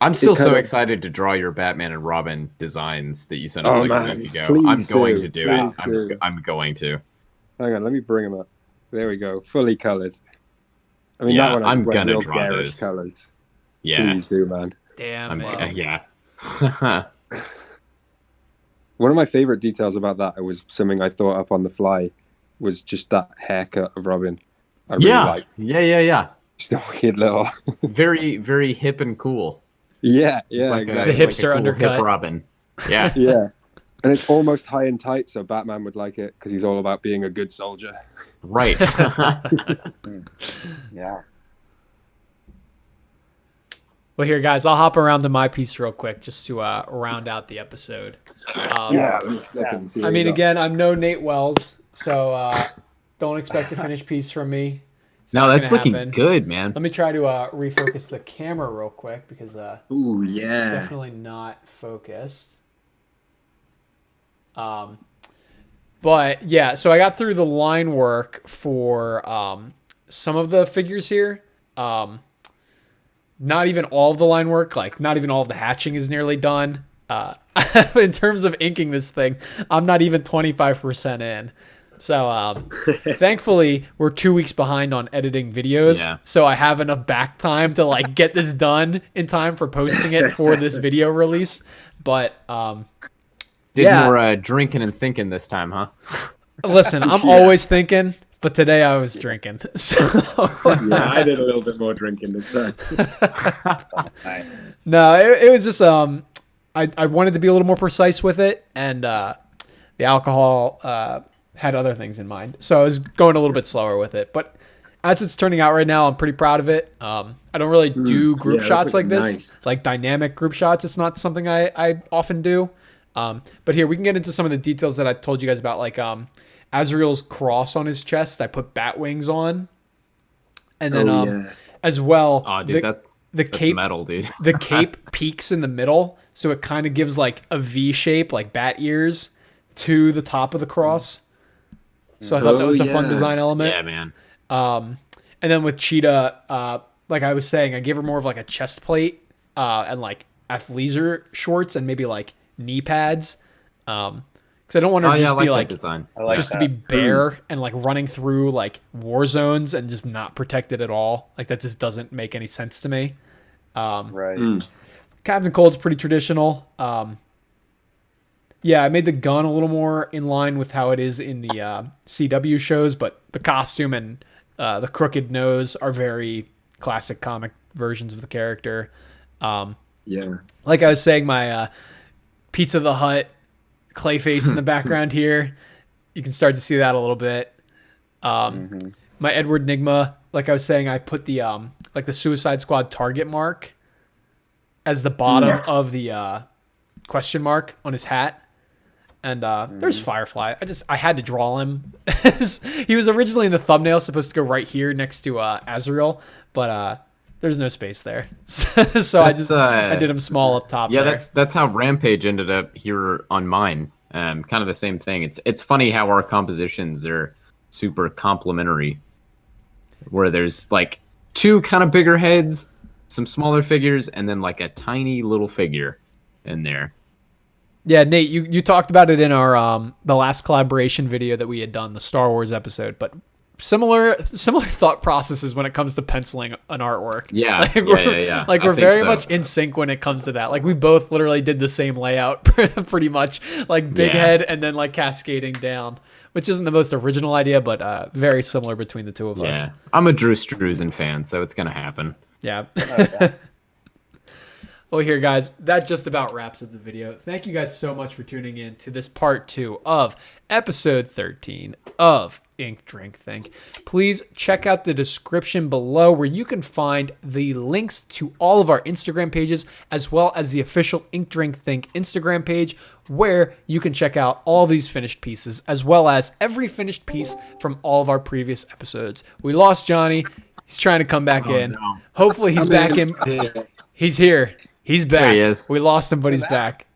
I'm still so excited to draw your Batman and Robin designs that you sent us a week ago. I'm going to do it. I'm going to. Hang on, let me bring them up. There we go. Fully colored. I mean, Yeah, that one I'm went gonna real draw garish those. colors. Yeah. Please do, man. Damn, man. Yeah. One of my favorite details about that, it was something I thought up on the fly, was just that haircut of Robin. I really like. Yeah. Just a weird little. Very, very hip and cool. Yeah, It's like exactly. The like hipster cool undercut. hip Robin. Yeah. Yeah, and it's almost high and tight, so Batman would like it because he's all about being a good soldier. Right. Yeah. Well, here, guys, I'll hop around to my piece real quick just to round out the episode. Let me flip and see I what mean, you got. again, I'm no Nate Wells, so don't expect a finished piece from me. It's No, not that's gonna looking happen. good, man. Let me try to refocus the camera real quick because Ooh, yeah. definitely not focused. But yeah, so I got through the line work for some of the figures here. Not even all of the line work, like not even all of the hatching is nearly done. In terms of inking this thing, I'm not even 25% in. So thankfully, we're 2 weeks behind on editing videos. Yeah. So I have enough back time to like get this done in time for posting it for this video release. But Did yeah. more drinking and thinking this time, huh? listen, I'm always thinking, but today I was drinking. So Yeah, I did a little bit more drinking this time. Nice. no, it was just I wanted to be a little more precise with it, and the alcohol had other things in mind, so I was going a little bit slower with it. But as it's turning out right now, I'm pretty proud of it. I don't really do group yeah, shots that's like this, nice. like dynamic group shots. It's not something I often do. But here we can get into some of the details that I told you guys about, like Azrael's cross on his chest. I put bat wings on, and then as well, Oh, dude, the that's cape metal, dude. the cape peaks in the middle, so it kind of gives like a V shape, like bat ears, to the top of the cross. So I thought that was a fun design element. Yeah, man. And then with Cheetah, like I was saying, I gave her more of like a chest plate and like athleisure shorts and maybe like knee pads. Because I don't want her to just be that like design. I like just that. to be bare and like running through like war zones and just not protected at all. Like that just doesn't make any sense to me. Right. Captain Cold's pretty traditional. Yeah, I made the gun a little more in line with how it is in the CW shows, but the costume and the crooked nose are very classic comic versions of the character. Yeah. Like I was saying, my Pizza the Hut Clayface in the background here, you can start to see that a little bit. My Edward Nigma, like I was saying, I put the like the Suicide Squad target mark as the bottom of the question mark on his hat. And there's Firefly. I had to draw him. He was originally in the thumbnail supposed to go right here next to Azrael, but there's no space there. So I did him small up top. Yeah, there. that's how Rampage ended up here on mine. Kind of the same thing. It's funny how our compositions are super complementary, where there's like two kind of bigger heads, some smaller figures, and then like a tiny little figure in there. Yeah, Nate, you talked about it in our the last collaboration video that we had done, the Star Wars episode, but similar thought processes when it comes to penciling an artwork. Yeah, like yeah. Like I we're think very so. much in sync when it comes to that. Like we both literally did the same layout, pretty much, like big Yeah. head and then like cascading down, which isn't the most original idea, but very similar between the two of us. Yeah, I'm a Drew Struzan fan, so it's gonna happen. Yeah. Yeah. Well, here, guys, that just about wraps up the video. Thank you guys so much for tuning in to this part 2 of episode 13 of Ink Drink Think. Please check out the description below where you can find the links to all of our Instagram pages as well as the official Ink Drink Think Instagram page where you can check out all these finished pieces as well as every finished piece from all of our previous episodes. We lost Johnny. He's trying to come back in. no. Hopefully he's back in. He's here. He's back. There he is. We lost him, but he's back.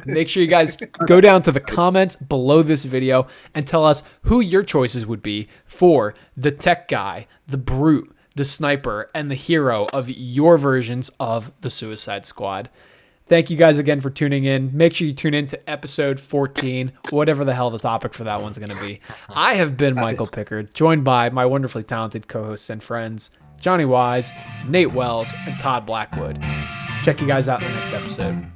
Make sure you guys go down to the comments below this video and tell us who your choices would be for the tech guy, the brute, the sniper, and the hero of your versions of the Suicide Squad. Thank you guys again for tuning in. Make sure you tune in to episode 14, whatever the hell the topic for that one's going to be. I have been Michael Pickard, joined by my wonderfully talented co-hosts and friends, Johnny Wise, Nate Wells, and Todd Blackwood. Check you guys out in the next episode.